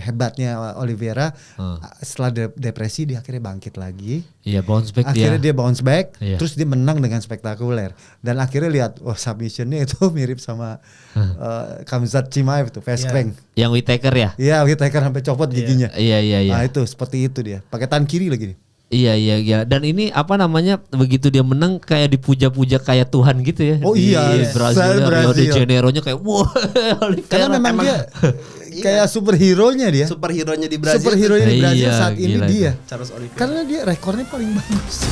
hebatnya Oliveira setelah depresi dia akhirnya bangkit lagi. Iya, bounce back akhirnya dia bounce back, Iya. terus dia menang dengan spektakuler. Dan akhirnya lihat, submissionnya itu mirip sama Khamzat Chimaev tuh, fast crank. Yang Whittaker ya? Iya, Whittaker sampai copot giginya. Iya. Nah itu seperti itu dia, pakai tangan kiri lagi nih. Iya. Dan ini apa namanya, begitu dia menang kayak dipuja-puja kayak Tuhan gitu ya. Oh iya, Brazil. Rio de Janeiro-nya kayak wow. Karena memang dia kayak superhero-nya dia. Superhero-nya di Brazil. Superhero-nya di Brazil saat ini dia. Charles Oliveira. Karena dia rekornya paling bagus.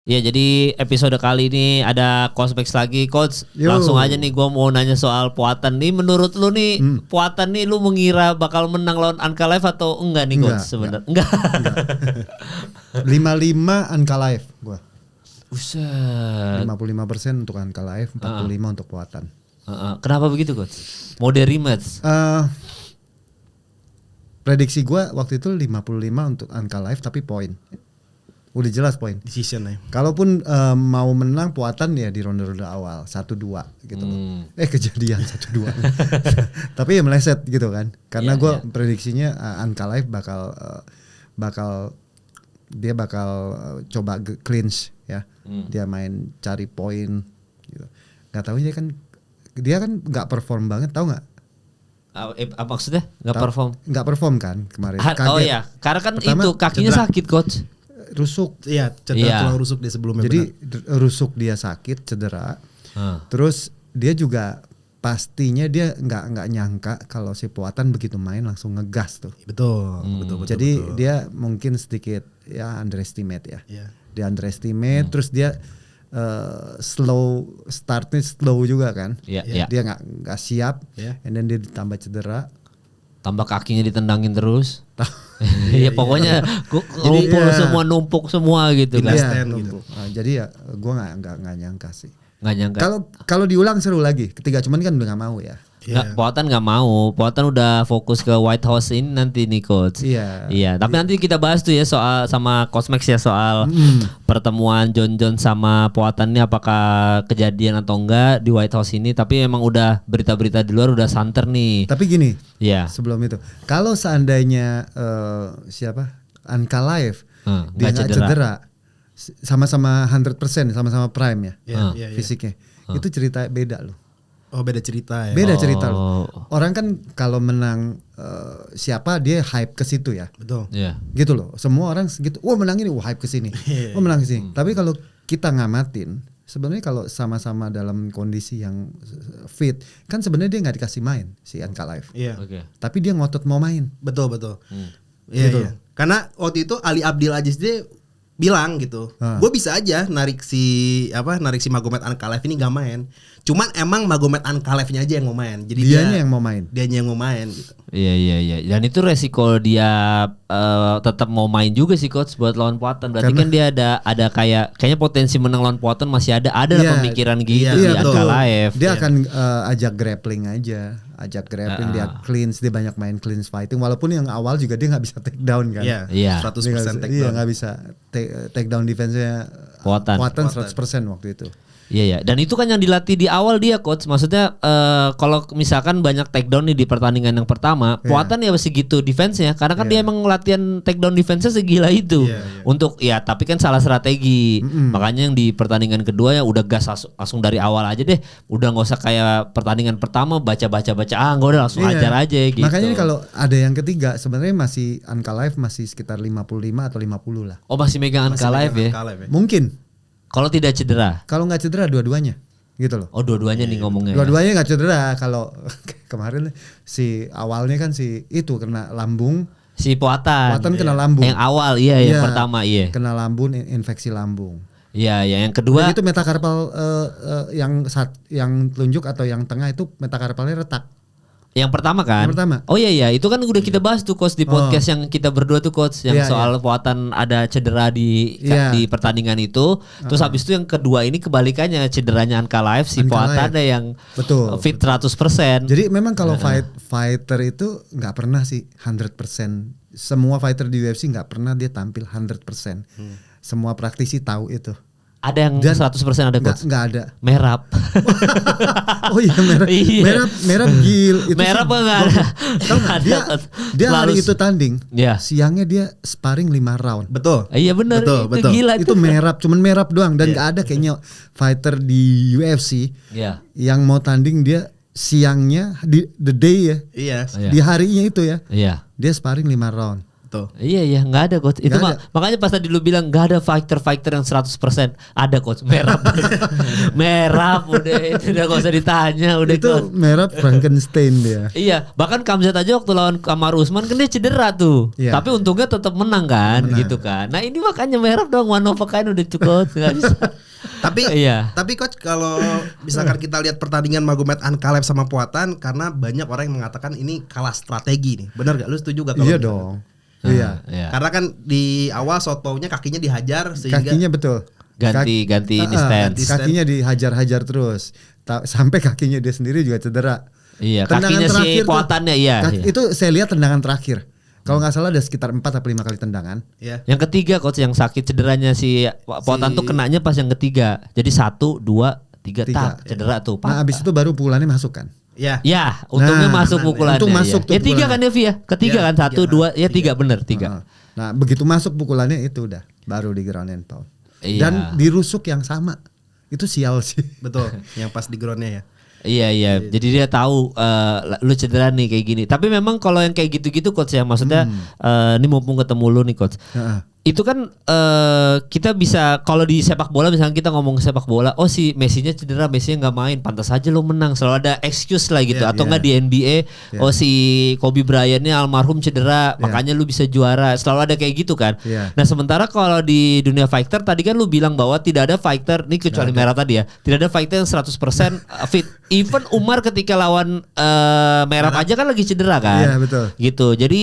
Ya, jadi episode kali ini ada Cosbex lagi, Coach. Yo. Langsung aja nih gue mau nanya soal Poatan nih. Menurut lu nih, Poatan nih lu mengira bakal menang lawan Ankalaev atau enggak nih, Coach? Sebenarnya enggak. 55 Ankalaev gua. Buset. 55% untuk Ankalaev, 45 untuk Poatan. Kenapa begitu, Coach? Mode rematch. Prediksi gua waktu itu 55 untuk Ankalaev tapi poin. Udah jelas poin. Decision ya. Kalaupun mau menang Poatan ya di ronde-ronde awal 1-2 gitu. Kejadian 1-2. Tapi ya meleset gitu kan. Karena gue prediksinya Ankalaev bakal coba clinch ya. Dia main cari poin gitu. Gak tahu dia kan nggak perform banget, tahu nggak? Apa maksudnya? Nggak perform kan kemarin. Oh iya, karena kan Pertama, itu kakinya sakit, Coach. Rusuk. Iya, tulang rusuk dia sebelumnya. Jadi rusuk dia sakit, cedera. Terus dia juga pastinya dia nggak nyangka kalau si Poatan begitu main langsung ngegas tuh. Betul. Jadi dia mungkin sedikit ya underestimate ya. Iya. Dia underestimate, terus dia startnya slow juga kan. Iya. Dia nggak siap, and then dia ditambah cedera. Tambah kakinya ditendangin terus. Iya pokoknya numpuk semua gitu kan. Iya, numpuk. Nah, jadi ya gue nggak nyangka sih. Nggak nyangka. Kalau diulang seru lagi. Ketiga cuman kan udah nggak mau ya. Poatan nggak mau. Poatan udah fokus ke White House ini nanti nih, Coach. Iya. Tapi nanti kita bahas tuh ya soal sama Cosmex ya soal pertemuan John sama Poatan ini apakah kejadian atau enggak di White House ini. Tapi emang udah berita-berita di luar udah santer nih. Tapi gini. Iya. Sebelum itu, kalau seandainya Ankalaev dia nggak cedera, sama-sama 100%, sama-sama prime ya, fisiknya, itu cerita beda loh. Oh beda cerita ya. Beda cerita loh. Orang kan kalau menang siapa dia hype ke situ ya. Betul. Iya. Gitu loh. Semua orang segitu. Wah menang ini, hype ke sini. Oh menang ke sini. Tapi kalau kita ngamatin, sebenarnya kalau sama-sama dalam kondisi yang fit, kan sebenarnya dia nggak dikasih main si Ankalaev. Iya. Oke. Tapi dia ngotot mau main. Betul. Iya. Gitu. Karena waktu itu Ali Abdil Aziz dia bilang gitu, gue bisa aja narik si Magomed Ankalaev ini gak main. Cuman emang Magomed Ankalevnya aja yang mau main. Jadi Dianya yang mau main. Dianya yang mau main gitu. Iya. Dan itu resiko dia tetap mau main juga sih, Coach, buat lawan Poatan. Berarti kan dia ada kayaknya potensi menang lawan Poatan masih ada lah pemikiran gitu di Ankalaev. Dia akan ajak grappling aja. Dia cleans, dia banyak main cleans fighting. Walaupun yang awal juga dia nggak bisa take down kan. Iya. 100% take down. Iya nggak bisa take down defense-nya Poatan 100% waktu itu. Iya. Dan itu kan yang dilatih di awal dia, Coach. Maksudnya kalau misalkan banyak takedown nih di pertandingan yang pertama, Poatan ya segitu defense-nya. Karena kan dia emang latihan takedown defense-nya segila itu. Untuk tapi kan salah strategi. Makanya yang di pertandingan kedua ya udah gas langsung dari awal aja deh. Udah nggak usah kayak pertandingan pertama baca. Nggak udah langsung ajar aja gitu. Makanya kalau ada yang ketiga sebenarnya masih Ankalaev masih sekitar 55 atau 50 lah. Oh masih megang Ankalaev ya? Mungkin. Kalau tidak cedera? Kalau nggak cedera dua-duanya, gitu loh. Oh dua-duanya nih ngomongnya. Dua-duanya nggak cedera. Kalau kemarin si awalnya kan si itu kena lambung. Si Poatan kena lambung. Yang awal yang pertama kena lambung, infeksi lambung. Iya, yang kedua. Dan itu metakarpal yang telunjuk atau yang tengah itu metakarpalnya retak. Yang pertama kan? Yang pertama. Oh iya, itu kan udah kita bahas tuh, Coach, di podcast yang kita berdua tuh, Coach, yang soal Poatan ada cedera di pertandingan itu. Terus habis itu yang kedua ini kebalikannya, cederanya Ankalaev, si Poatan ada yang fit 100%. Jadi memang kalau fighter itu nggak pernah sih 100%. Semua fighter di UFC nggak pernah dia tampil 100%. Semua praktisi tahu itu. Ada yang Dan 100% ada coach. Nggak ada. Merap. Oh iya merap. Iya. Merap gil. Itu Merap sih, enggak ada. Tahu nggak? Dia hari itu tanding. Iya. Siangnya dia sparring 5 round. Betul. Iya benar. Itu gila Itu merap, cuman merap doang dan nggak ada kayaknya fighter di UFC Iya. yang mau tanding dia siangnya di the day ya. Iya. Di harinya itu ya. Iya. Dia sparring 5 round. Betul. Iya nggak ada coach. Itu Nggak ada. makanya pas tadi lu bilang nggak ada fighter yang 100%. Ada coach. Merap. Merap udah itu udah gak usah ditanya udah Itu coach. merap Frankenstein dia. Iya, bahkan Khamzat aja waktu lawan Kamaru Usman kan dia cedera tuh. Iya. Tapi untungnya tetap menang kan gitu kan. Nah, ini makanya merap dong one of a kind udah cukup nggak bisa. Tapi Iya. tapi coach kalau misalkan kita lihat pertandingan Magomed Ankalaev sama Poatan karena banyak orang yang mengatakan ini kalah strategi nih. Benar gak? Lu setuju gak kalau Iya gitu? dong. Iya. Karena kan di awal Sotonya kakinya dihajar sehingga Kakinya betul. Ganti ini stance. Kakinya dihajar-hajar terus. Sampai kakinya dia sendiri juga cedera. Iya, Tendangan kakinya si terakhir tuh, Poatannya iya. Itu saya lihat tendangan terakhir. Kalau nggak salah ada sekitar 4 atau 5 kali tendangan. ya. Yang ketiga coach yang sakit cederanya si Poatan tuh kenanya pas yang ketiga. Jadi 1, 2, 3 tak cedera tuh. Nah, abis itu baru pukulannya masuk kan. Ya. Ya, untungnya masuk pukulannya. untung masuk tuh ya 3 kan Devi ya? Ketiga kan 1, 2, ya 3 bener 3. Nah, begitu masuk pukulannya itu udah baru di ground and pound. Iya. Dan dirusuk yang sama. Itu sial sih. Betul. Yang pas di groundnya ya. Iya. Jadi dia tahu lu cedera nih kayak gini. Tapi memang kalau yang kayak gitu-gitu coach ya, maksudnya ini mumpung ketemu lu nih coach. Itu kan kita bisa kalau di sepak bola misalnya kita ngomong sepak bola, oh si Messi-nya cedera, Messi-nya nggak main, pantas aja lu menang. Selalu ada excuse lah gitu. Atau nggak di NBA, oh si Kobe Bryant-nya almarhum cedera, makanya lu bisa juara. Selalu ada kayak gitu kan. Nah sementara kalau di dunia fighter tadi kan lu bilang bahwa tidak ada fighter, nih kecuali Merah tadi ya, tidak ada fighter yang 100% fit. Even Umar ketika lawan Merah aja kan lagi cedera kan. Iya betul. Gitu. Jadi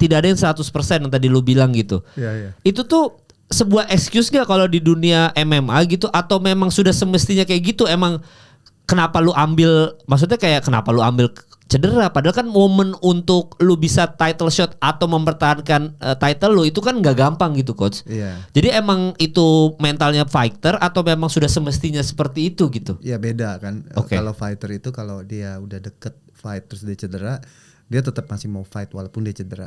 tidak ada yang 100% yang tadi lu bilang gitu. Iya. Itu tuh sebuah excuse gak kalau di dunia MMA gitu, atau memang sudah semestinya kayak gitu? Emang kenapa lu ambil, maksudnya kayak kenapa lu ambil cedera padahal kan momen untuk lu bisa title shot atau mempertahankan title lu itu kan nggak gampang gitu coach. Iya. Jadi emang itu mentalnya fighter atau memang sudah semestinya seperti itu gitu? Ya beda kan. Okay. Kalau fighter itu kalau dia udah deket fight terus dia cedera, dia tetap masih mau fight walaupun dia cedera.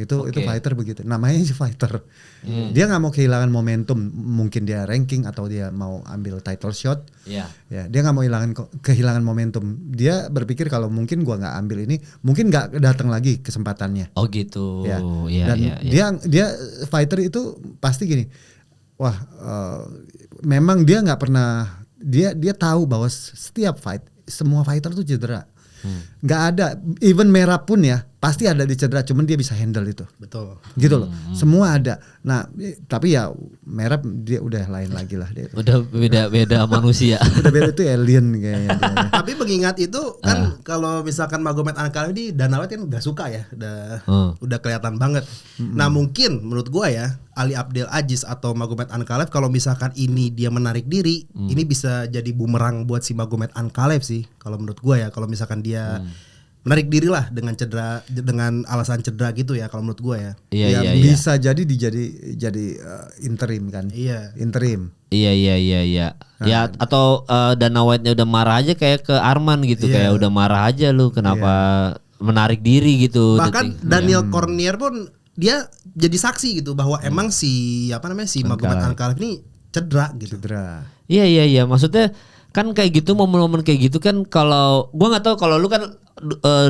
Itu fighter begitu. Namanya sih fighter. Dia nggak mau kehilangan momentum. Mungkin dia ranking atau dia mau ambil title shot. Iya. Ya, dia nggak mau kehilangan momentum. Dia berpikir kalau mungkin gua nggak ambil ini, mungkin nggak datang lagi kesempatannya. Oh gitu. Ya. Iya, Dan iya. dia fighter itu pasti gini. Wah, memang dia nggak pernah. Dia tahu bahwa setiap fight semua fighter tuh cedera. Nggak ada, even Merah pun ya pasti ada di cedera, cuman dia bisa handle itu. Betul. Gitu loh. Semua ada. Nah, tapi ya Merah dia udah lain lagi lah dia. Udah beda manusia. Udah beda itu alien kayaknya. Tapi mengingat itu kan kalau misalkan Magomed Ankalaev ini Dana White kan gak suka ya, udah kelihatan banget. Nah mungkin menurut gua ya Ali Abdel Aziz atau Magomed Ankalaev kalau misalkan ini dia menarik diri, ini bisa jadi bumerang buat si Magomed Ankalaev sih. Kalau menurut gua ya, kalau misalkan dia menarik diri lah dengan cedera, dengan alasan cedera gitu ya kalau menurut gua ya. Iya. Bisa jadi jadi interim kan. Iya. Interim. Iya. Ya atau Dana White-nya udah marah aja kayak ke Arman gitu, kayak udah marah aja lu kenapa menarik diri gitu. Bahkan Daniel Cormier pun dia jadi saksi gitu bahwa emang si Magomed Ankalaev ini cedera gitu. Cedera. Iya. Maksudnya kan kayak gitu, momen-momen kayak gitu kan, kalau gua nggak tahu kalau lu kan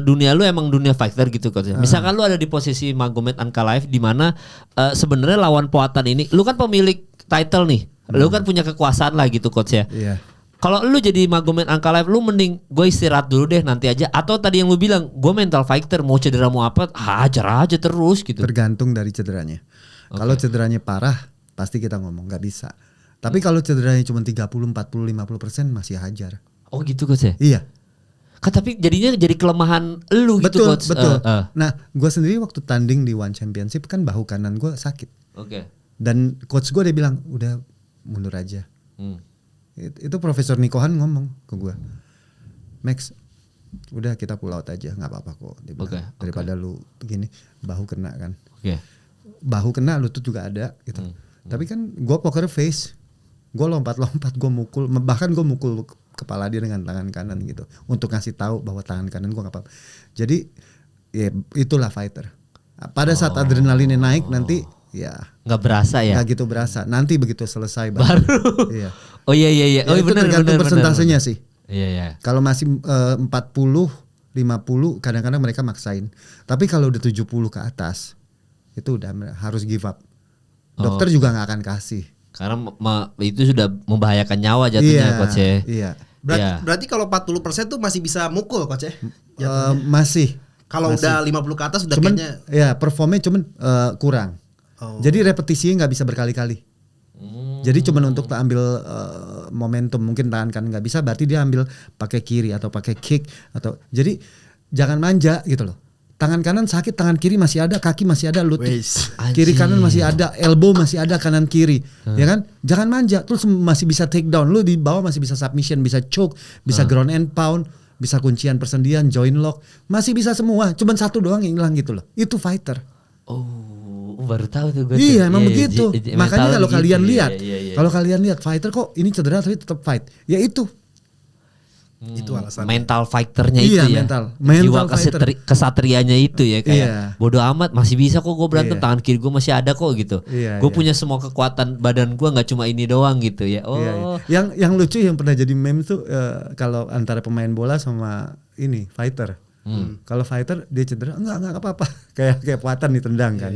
dunia lu emang dunia fighter gitu coach. Misalkan lu ada di posisi Magomed Ankalaev di mana sebenarnya lawan Poatan ini, lu kan pemilik title nih. Lu kan punya kekuasaan lah gitu coach ya. Iya. Kalau lu jadi Magomed Ankalaev, lu mending gue istirahat dulu deh nanti aja, atau tadi yang lu bilang gue mental fighter, mau cedera mau apa hajar aja terus gitu. Tergantung dari cederanya. Kalau cederanya parah pasti kita ngomong nggak bisa. Tapi kalau cederanya cuma 30, 40, 50% masih hajar. Oh gitu coach ya? Iya. Kan tapi jadinya jadi kelemahan lu gitu coach. Betul. Nah, gue sendiri waktu tanding di One Championship kan bahu kanan gue sakit. Oke. Dan coach gue dia bilang udah mundur aja. Itu Profesor Nikohan ngomong ke gue, Max, udah kita pull out aja, nggak apa-apa kok. Dia bilang, daripada lu begini bahu kena kan. Bahu kena, lutut juga ada gitu. Tapi kan gue poker face. gue lompat-lompat, gue mukul, bahkan gue mukul kepala dia dengan tangan kanan gitu untuk ngasih tahu bahwa tangan kanan gue nggak apa-apa. Jadi ya itulah fighter. Pada saat adrenalinnya naik nanti ya nggak berasa ya. Nggak gitu berasa. Nanti begitu selesai baru. Iya. Oh iya. Oh itu bener, tergantung persentasenya sih. Iya. Kalau masih 40, 50 kadang-kadang mereka maksain. Tapi kalau udah 70 ke atas itu udah harus give up. Dokter juga nggak akan kasih. Karena itu sudah membahayakan nyawa jatuhnya coach ya. Iya. Berarti kalau 40% tuh masih bisa mukul coach ya? Masih. Kalau udah 50 ke atas udah cuman, kayaknya. Ya performnya cuman kurang. Jadi repetisinya nggak bisa berkali-kali. Jadi cuman untuk ambil momentum, mungkin tangan kanan nggak bisa, berarti dia ambil pakai kiri atau pakai kick atau. Jadi jangan manja gitu loh. Tangan kanan sakit, tangan kiri masih ada, kaki masih ada, lutut kiri kanan masih ada, elbow masih ada, kanan kiri, ya kan? Jangan manja, terus masih bisa take down, lu di bawah masih bisa submission, bisa choke, bisa ground and pound, bisa kuncian persendian, joint lock, masih bisa semua, cuman satu doang yang hilang gitu loh. Itu fighter. Oh, baru tahu tuh gue. Iya, emang begitu. Makanya kalau gitu, kalian lihat, kalau kalian lihat fighter kok ini cedera tapi tetap fight, ya itu. Itu alasannya. Mental fighternya iya, itu ya. Jiwa kesatrianya itu ya kayak bodoh amat masih bisa kok gue berantem, tangan kiri gue masih ada kok gitu. Gue punya semua kekuatan badan gue, nggak cuma ini doang gitu ya. Yang lucu yang pernah jadi meme tuh kalau antara pemain bola sama ini fighter. Kalau fighter dia cedera enggak apa-apa, kayak Puatan ditendang kan.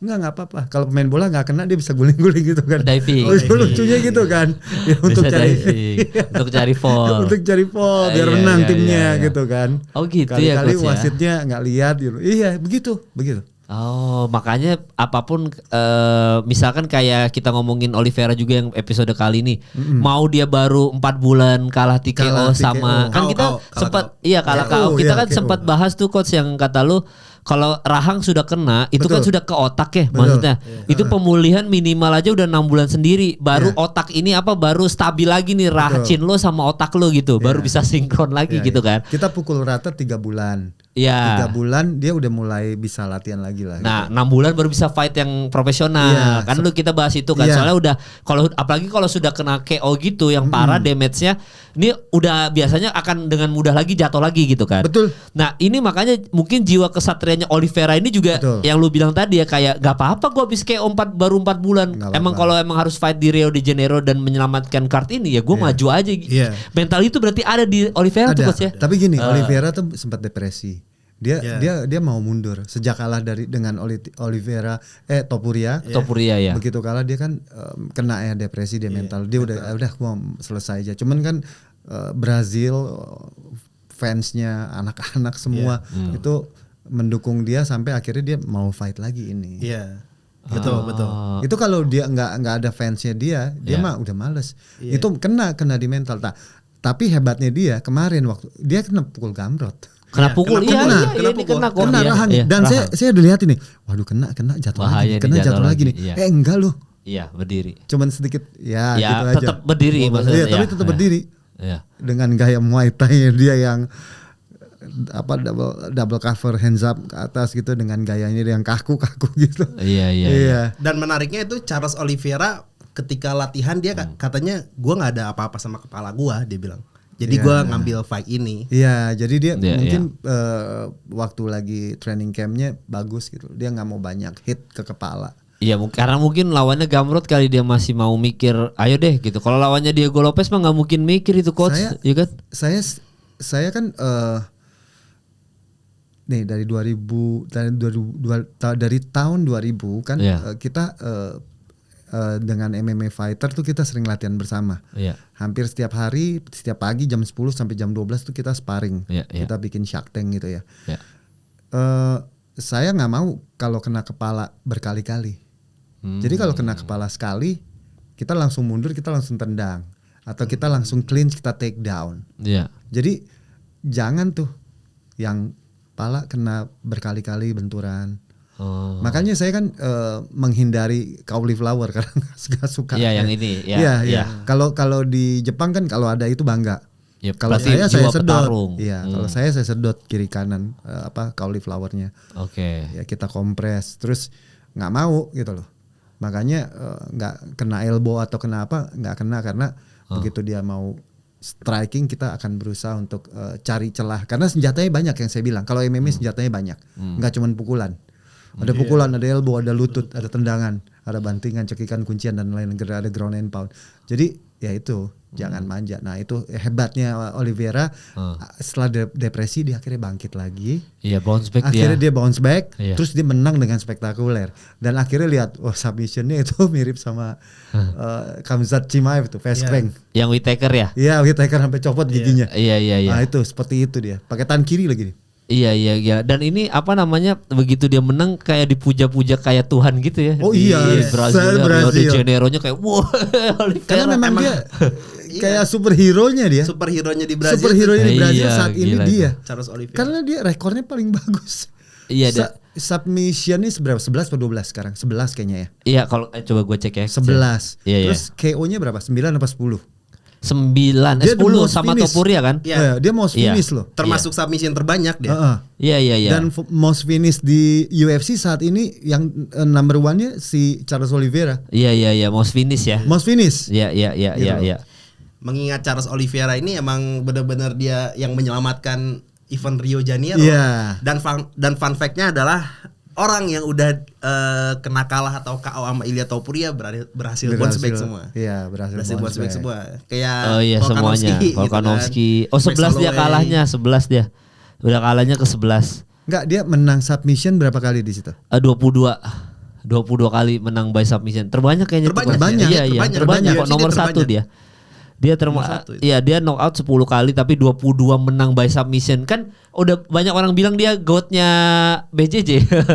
Enggak apa-apa. Kalau pemain bola nggak kena dia bisa guling-guling gitu kan. Diving. Lucunya gitu kan. Ya, untuk cari untuk cari fall. Untuk cari fall biar menang timnya gitu kan. Oh gitu kali-kali ya coach wasitnya nggak lihat gitu. Iya, begitu. Oh, makanya apapun misalkan kayak kita ngomongin Oliveira juga yang episode kali ini, mau dia baru 4 bulan kalah TKO sama kan kita sempat kalah KO. Kita kan sempat bahas tuh coach yang kata lu kalau rahang sudah kena itu kan sudah ke otak ya. Maksudnya itu pemulihan minimal aja udah 6 bulan sendiri, baru otak ini baru stabil lagi nih rahcin lo sama otak lo gitu, baru bisa sinkron lagi gitu kan. Kita pukul rata 3 bulan. 3 Iya. bulan dia udah mulai bisa latihan lagi lah. Nah, gitu. 6 bulan baru bisa fight yang profesional. Kan lu kita bahas itu kan. Soalnya udah apalagi kalau sudah kena KO gitu yang parah damage-nya, ini udah biasanya akan dengan mudah lagi jatuh lagi gitu kan. Betul. Nah, ini makanya mungkin jiwa kesatrianya Oliveira ini juga yang lu bilang tadi ya, kayak gak apa-apa gua habis KO baru 4 bulan. Emang kalau harus fight di Rio de Janeiro dan menyelamatkan card ini ya gua maju aja. Mental itu berarti ada di Oliveira tuh coach ya. Tapi gini, Oliveira tuh sempat depresi. Dia mau mundur sejak kalah dengan Oliveira Topuria ya. Begitu kalah dia kan kena depresi, dia mental. Dia udah mau selesai aja. Cuman kan Brazil fansnya anak-anak semua itu mendukung dia sampai akhirnya dia mau fight lagi ini. Iya. Betul. Itu kalau dia nggak ada fansnya dia mah udah males. Itu kena di mental. Tapi hebatnya dia kemarin waktu dia kena pukul Gamrot. Kena pukul, kena rahang. Dan saya udah lihat ini, waduh kena jatuh lagi, jatuh lagi nih. Enggak loh. Iya, berdiri. Cuman sedikit gitu aja. Tetap berdiri maksudnya. Tapi tetap berdiri. Iya. Dengan gaya Muay Thai dia yang double cover hands up ke atas gitu, dengan gayanya dia yang kaku gitu. Iya. Dan menariknya itu Charles Oliveira ketika latihan dia katanya gua nggak ada apa-apa sama kepala gua, dia bilang. Jadi gue ngambil fight ini. Iya, jadi dia mungkin waktu lagi training campnya bagus gitu. Dia nggak mau banyak hit ke kepala. Iya, karena mungkin lawannya Gamrot kali dia masih mau mikir, ayo deh gitu. Kalau lawannya Diego Lopez mah nggak mungkin mikir itu coach, ya kan? Saya kan nih dari tahun 2000 kan kita dengan MMA fighter tuh kita sering latihan bersama. Hampir setiap hari, setiap pagi jam 10 sampai jam 12 tuh kita sparring. Kita bikin Shark Tank gitu ya. Saya nggak mau kalau kena kepala berkali-kali. Jadi kalau kena kepala sekali, kita langsung mundur, kita langsung tendang, atau kita langsung clinch, kita take down. Jadi jangan tuh yang kepala kena berkali-kali benturan. Makanya saya kan menghindari cauliflower karena nggak suka. Iya, yang ini. Kalau di Jepang kan kalau ada itu bangga. Kalau saya sedot. Iya, kalau saya sedot kiri kanan cauliflowernya. Oke. Ya kita kompres, terus nggak mau gitu loh. Makanya nggak kena elbow atau kena apa, nggak kena karena begitu dia mau striking kita akan berusaha untuk cari celah karena senjatanya banyak yang saya bilang. Kalau MMA senjatanya banyak, nggak cuma pukulan. Ada pukulan, ada elbow, ada lutut, ada tendangan, ada bantingan, cekikan, kuncian dan lain-lain, ada ground and pound. Jadi ya itu jangan manja. Nah itu hebatnya Oliveira. Setelah depresi dia akhirnya bangkit lagi. Iya, bounce back akhirnya dia bounce back, Iya. terus dia menang dengan spektakuler. Dan akhirnya lihat, submissionnya itu mirip sama Khamzat Chimaev tuh, fast crank. Yang Whittaker ya? Iya, Whittaker sampai copot giginya. Iya. Nah itu seperti itu dia. Pakai tangan kiri lagi. Iya. Dan ini apa namanya, begitu dia menang kayak dipuja-puja kayak Tuhan gitu ya. Oh iya, Brazil, Rio de Janeiro-nya kayak wow. Karena memang dia kayak superhero-nya dia. Superhero-nya di Brazil. Superhero-nya di Brazil saat ini dia. Charles Oliveira. Karena dia rekornya paling bagus. Iya, submission-nya seberapa? 11 atau 12 sekarang? 11 kayaknya ya. Iya, kalau coba gue cek ya. 11. Iya. Terus KO-nya berapa? 9 apa 10? 9, 10 sama finish. Topuria kan? Iya, dia most finish loh. Termasuk submission terbanyak dia. Iya. Dan most finish di UFC saat ini yang number one-nya si Charles Oliveira. Iya, most finish ya. Most finish. Iya. Mengingat Charles Oliveira ini emang benar-benar dia yang menyelamatkan event Rio Janeiro. Iya. Dan fun fact-nya adalah orang yang udah kena kalah atau KO sama Ilia Topuria berhasil bounce back semua. Iya, berhasil bounce back semua. Kayak semuanya. Volkanovski. Gitu kan. 11 dia kalahnya, 11 dia. Udah kalahnya ke 11. Enggak, dia menang submission berapa kali di situ? 22 kali menang by submission. Terbanyak kayaknya. Terbanyak. Iya, terbanyak kok, nomor 1 dia. Dia dia knockout 10 kali tapi 22 menang by submission. Kan udah banyak orang bilang dia GOAT-nya BJJ.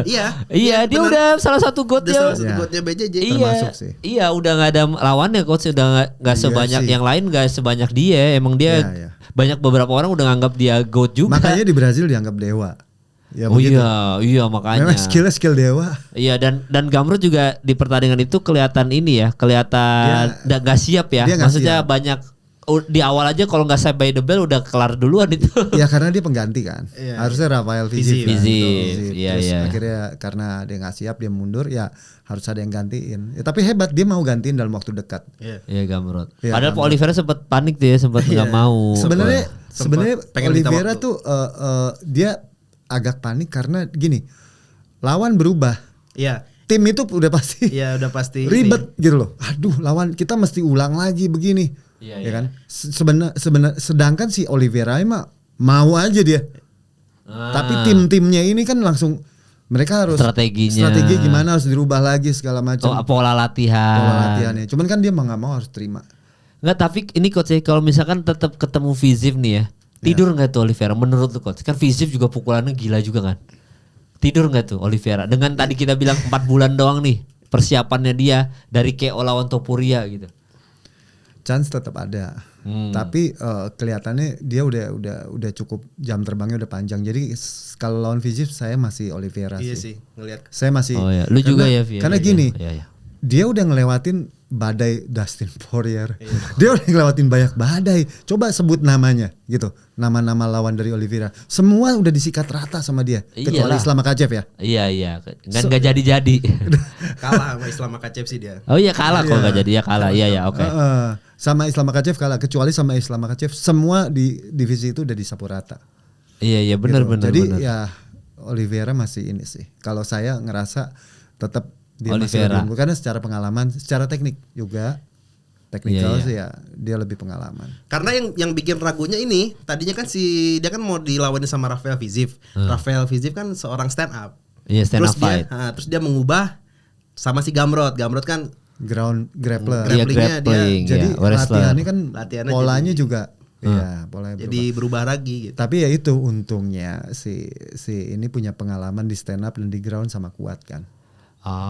Iya, dia udah salah satu GOAT-nya. GOAT-nya BJJ. Termasuk sih. Iya, udah enggak ada lawannya, coach. Udah enggak sebanyak yang lain, enggak sebanyak dia. Emang dia banyak beberapa orang udah nganggap dia GOAT juga. Makanya di Brazil dianggap dewa. Ya, iya makanya. Memang skill dewa. Iya, dan Gamrot juga di pertandingan itu kelihatan gak siap ya. Maksudnya siap. Banyak di awal aja kalau nggak siap by the bell udah kelar duluan itu. Ya karena dia pengganti kan. Harusnya Rafael Fiziev. Iya. Akhirnya karena dia nggak siap dia mundur ya harus ada yang gantiin. Ya, tapi hebat dia mau gantiin dalam waktu dekat. Iya Gamrot. Padahal Oliveira sempat panik tuh ya, sempat nggak mau. Sebenarnya Oliveira tuh dia agak panik karena gini, lawan berubah. Iya. Tim itu udah pasti. Iya, udah pasti ribet gitu loh. Aduh, lawan kita mesti ulang lagi begini. Ya kan? Sedangkan si Oliveira mah mau aja dia. Tapi tim-timnya ini kan langsung mereka harus strategi gimana harus dirubah lagi segala macam. Pola latihannya. Cuman kan dia nggak mau harus terima. Enggak, tapi ini coach kalau misalkan tetap ketemu Fiziev nih ya. Tidur nggak tuh Oliveira menurut lu coach? Kan Fiziev juga pukulannya gila juga kan. Tidur nggak tuh Oliveira? Dengan tadi kita bilang 4 bulan doang nih persiapannya dia dari KO lawan Topuria gitu. Chance tetap ada. Tapi kelihatannya dia udah cukup jam terbangnya udah panjang. Jadi kalau lawan Fiziev saya masih Oliveira sih. Iya sih, ngelihat. Saya masih. Oh ya, lu juga ya Via. Karena gini. Iya. Dia udah ngelewatin badai Dustin Poirier. Dia udah ngelewatin banyak badai. Coba sebut namanya gitu. Nama-nama lawan dari Oliveira. Semua udah disikat rata sama dia. Kecuali Islam Makhachev ya. Iya. Kan gak jadi-jadi. Kalah sama Islam Makhachev sih dia. Oh iya kalah kok gak jadi ya kalah. Iya oke. Sama Islam Makhachev kalah. Kecuali sama Islam Makhachev. Semua di divisi itu udah disapu rata. Iya benar. Jadi ya Oliveira masih ini sih. Kalau saya ngerasa tetap dia Oliveira. masih karena secara pengalaman, secara teknik juga teknikal sih ya dia lebih pengalaman. Karena yang bikin ragunya ini tadinya kan dia kan mau dilawanin sama Rafael Fiziev. Rafael Fiziev kan seorang stand up. Iya stand up fight. Terus dia mengubah sama si Gamrot. Gamrot kan ground grappler. Grapplingnya dia. Jadi latihannya kan polanya jadi, juga. Iya, polanya jadi berubah lagi gitu. Tapi ya itu untungnya si ini punya pengalaman di stand up dan di ground sama kuat kan.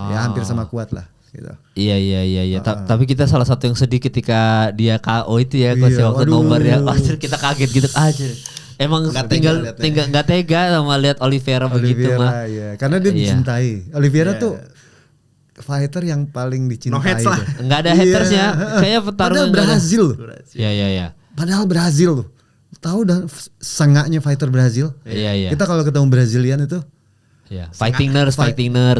Ya hampir sama kuat lah gitu. Iya. Tapi kita salah satu yang sedih ketika dia KO itu ya coach waktu nobar ya. Kita kaget gitu aja. Emang tinggal nggak tega sama lihat Oliveira begitu mah. Iya. Karena dia dicintai. Oliveira tuh fighter yang paling dicintai. No hate lah. Enggak ada hatersnya. Kayak petarung. Padahal Brazil. Iya. Padahal Brazil tuh. Tahu dah sengaknya fighter Brazil. Iya. Kita kalau ketemu Brazilian itu Ya, fighting nerds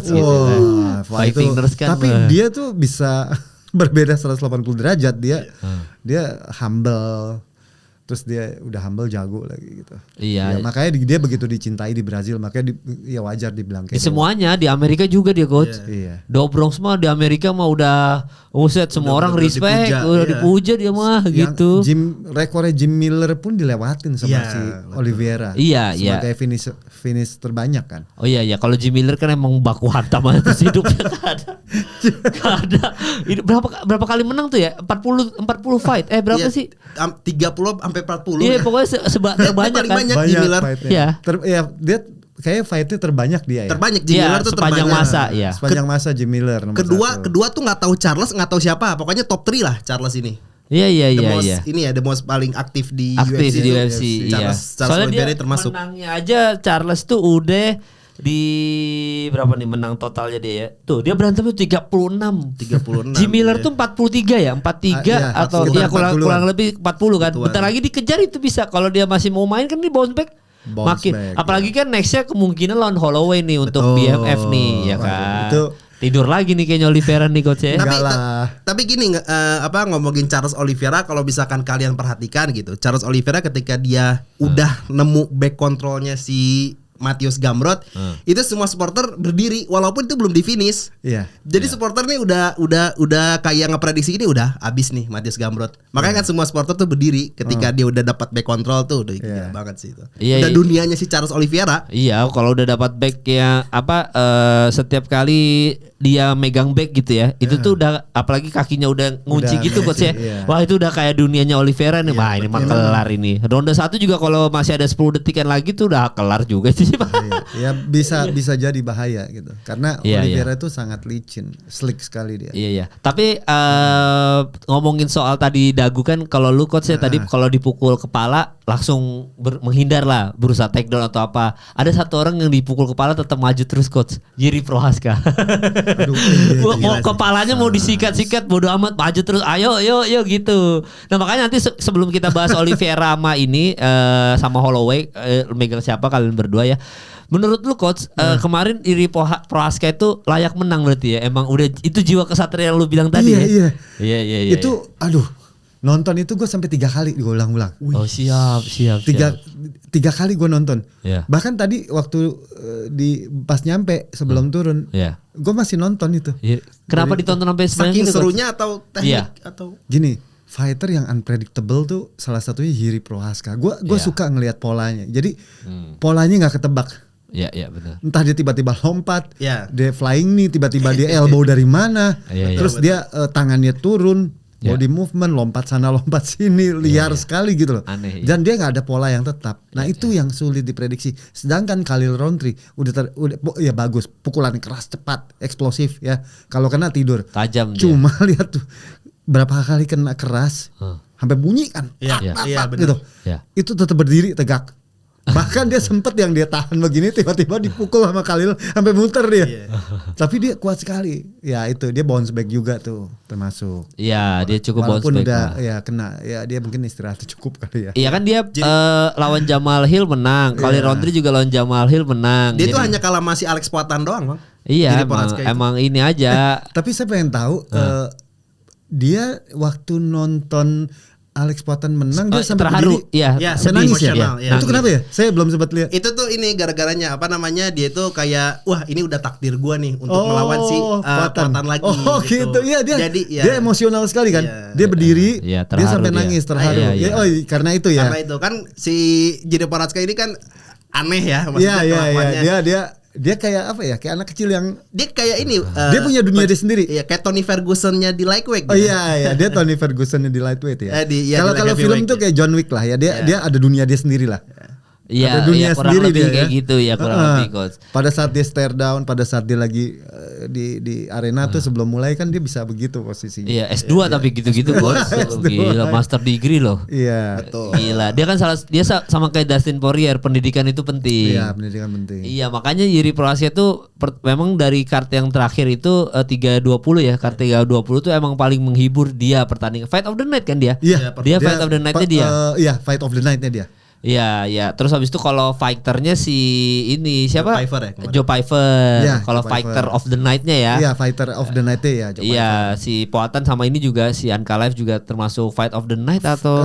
gitu kan. Fighting nerds kan. Tapi dia tuh bisa berbeda 180 derajat dia humble. Terus dia udah humble, jago lagi gitu. Iya. Ya, makanya dia begitu dicintai di Brazil, makanya ya wajar dibilang kayak semuanya di Amerika juga dia coach. Iya. Do Bronx mah di Amerika mah udah semua orang respect, dipuja dia mah gitu. Rekornya Jim Miller pun dilewatin sama si Oliveira. Iya, sebagai finish terbanyak kan. Oh iya, kalau Jim Miller kan emang baku hantam aja terus hidupnya gak ada. Berapa kali menang tuh ya? 40 fight. Berapa sih? 30 sampai 40. Iya, pokoknya terbanyak kan. Banyak Jim Miller. Iya. Dia kayak fightnya terbanyak dia ya. Terbanyak Jim Miller tuh sepanjang terbanyak. masa ya. Sepanjang masa Jim Miller nomor Kedua tuh nggak tahu Charles, nggak tahu siapa. Pokoknya top 3 lah Charles ini. Iya. Ini ya the most paling aktif di UFC. Iya. Charles Soalnya Oliveira dia termasuk. menangnya aja Charles tuh udah di berapa nih menang totalnya dia ya? Tuh dia berantem tuh 36. Jim Miller tuh 43 ya? 43 atau dia kurang lebih 40 kan. Bentar lagi dikejar itu bisa. Kalau dia masih mau main kan dia bounce back. Apalagi kan nextnya kemungkinan lawan Holloway nih untuk BMF nih ya kan. Itu tidur lagi nih kayaknya Oliveira nih coach ya. Tapi gini ngomongin Charles Oliveira, kalau misalkan kalian perhatikan gitu, Charles Oliveira ketika dia udah nemu back controlnya si Mateusz Gamrot, itu semua supporter berdiri walaupun itu belum di finish. Iya. Jadi supporter nih udah kayak ngeprediksi ini udah abis nih Mateusz Gamrot. Makanya kan semua supporter tuh berdiri ketika dia udah dapat back control tuh, udah gila banget sih itu. Udah dunianya si Charles Oliveira. Iya, kalau udah dapat back ya setiap kali dia megang back gitu ya, itu tuh udah apalagi kakinya udah ngunci gitu coach ya. Wah, itu udah kayak dunianya Oliveira nih. Wah, ini mah kelar ini. Ronde 1 juga kalau masih ada 10 detikan lagi tuh udah kelar juga sih. Ya bisa jadi bahaya gitu. Karena Oliveira itu sangat licin, slick sekali dia. Iya. Tapi ngomongin soal tadi dagu kan, kalau lu coach ya tadi kalau dipukul kepala langsung menghindar lah, berusaha takedown atau apa. Ada satu orang yang dipukul kepala tetap maju terus coach, Jiri Prohaska. Aduh, mau kepalanya mau disikat-sikat bodo amat, maju terus, ayo gitu. Nah makanya nanti sebelum kita bahas Oliveira sama ini sama Holloway, megang siapa kalian berdua ya. Menurut lu coach, kemarin Jiri Prohaska itu layak menang berarti ya? Emang udah itu jiwa kesatria yang lu bilang tadi ya? Iya. Itu nonton itu gue sampai 3 kali gue ulang-ulang. Oh siap. Tiga kali gue nonton. Yeah. Bahkan tadi waktu pas nyampe sebelum turun, gue masih nonton itu. Kenapa ditonton sampai saking serunya atau teknik atau? Gini, fighter yang unpredictable tuh salah satunya Jiri Prohaska. Gue suka ngelihat polanya. Jadi polanya nggak ketebak. Iya benar. Entah dia tiba-tiba lompat, dia flying nih, tiba-tiba dia elbow dari mana, terus dia tangannya turun. Body movement, lompat sana lompat sini, liar sekali gitu loh. Aneh, dan dia nggak ada pola yang tetap. Nah itu yang sulit diprediksi. Sedangkan Khalil Rountree udah bagus, pukulan keras, cepat, eksplosif ya. Kalau kena tidur. Tajam. Cuma lihat tuh berapa kali kena keras, sampai bunyi kan. Iya benar. Gitu. Itu tetap berdiri tegak. Bahkan dia sempet yang dia tahan begini tiba-tiba dipukul sama Khalil sampai muter dia. Tapi dia kuat sekali. Ya itu dia bounce back juga tuh termasuk. Iya, dia cukup bounce back. Walaupun udah kena, dia mungkin istirahat cukup kali ya. Iya kan dia lawan Jamal Hill menang. Khalil Rountree juga lawan Jamal Hill menang. Dia tuh hanya kalah masih Alex Poatan doang, Bang. Iya, emang ini aja. Tapi saya pengen tahu dia waktu nonton Alex Poatan menang dia sampai terharu, nangis ya. Itu kenapa ya? Saya belum sempat lihat. Itu tuh ini gara-garanya dia tuh kayak wah ini udah takdir gua nih untuk melawan si Poatan lagi. Oh gitu. Iya dia emosional sekali kan. Iya. Dia berdiri, dia sampai nangis terharu. Karena itu ya. Karena itu kan si Jiri Prohaska ini kan aneh ya maksudnya kelakuannya. Dia kayak apa ya? Kayak anak kecil yang dia kayak ini. Dia punya dunia dia sendiri. Iya, kayak Tony Ferguson-nya di lightweight. Oh iya, dia Tony Ferguson-nya di lightweight ya. Kalau film tuh kayak John Wick lah ya. Dia ada dunia dia sendiri lah. Iya, kurang lebih kayak gitu ya, kurang lebih coach. Pada saat dia stare down, pada saat dia lagi di arena tuh sebelum mulai kan dia bisa begitu posisinya. Iya, S2 tapi gitu-gitu coach. Gila, master degree loh. Iya. Betul. Gila, dia sama kayak Dustin Poirier, pendidikan itu penting. Iya, pendidikan penting. Iya, makanya Jiri Prohaska tuh memang dari kart yang terakhir itu 320 ya, kart 320 tuh emang paling menghibur dia pertandingan. Fight of the night kan dia? Iya. Dia Fight of the night-nya dia. Iya, Fight of the night-nya dia. Iya, iya. Terus habis itu kalau fighternya si ini siapa? Joe Pyfer ya, kemarin. Joe Pyfer. Iya, Kalau Joe fighter Pyfer. of the night-nya ya. Iya, fighter of the night ya. Joe Iya, Pyfer. si Poatan sama ini juga si Ankalaev juga termasuk fight of the night atau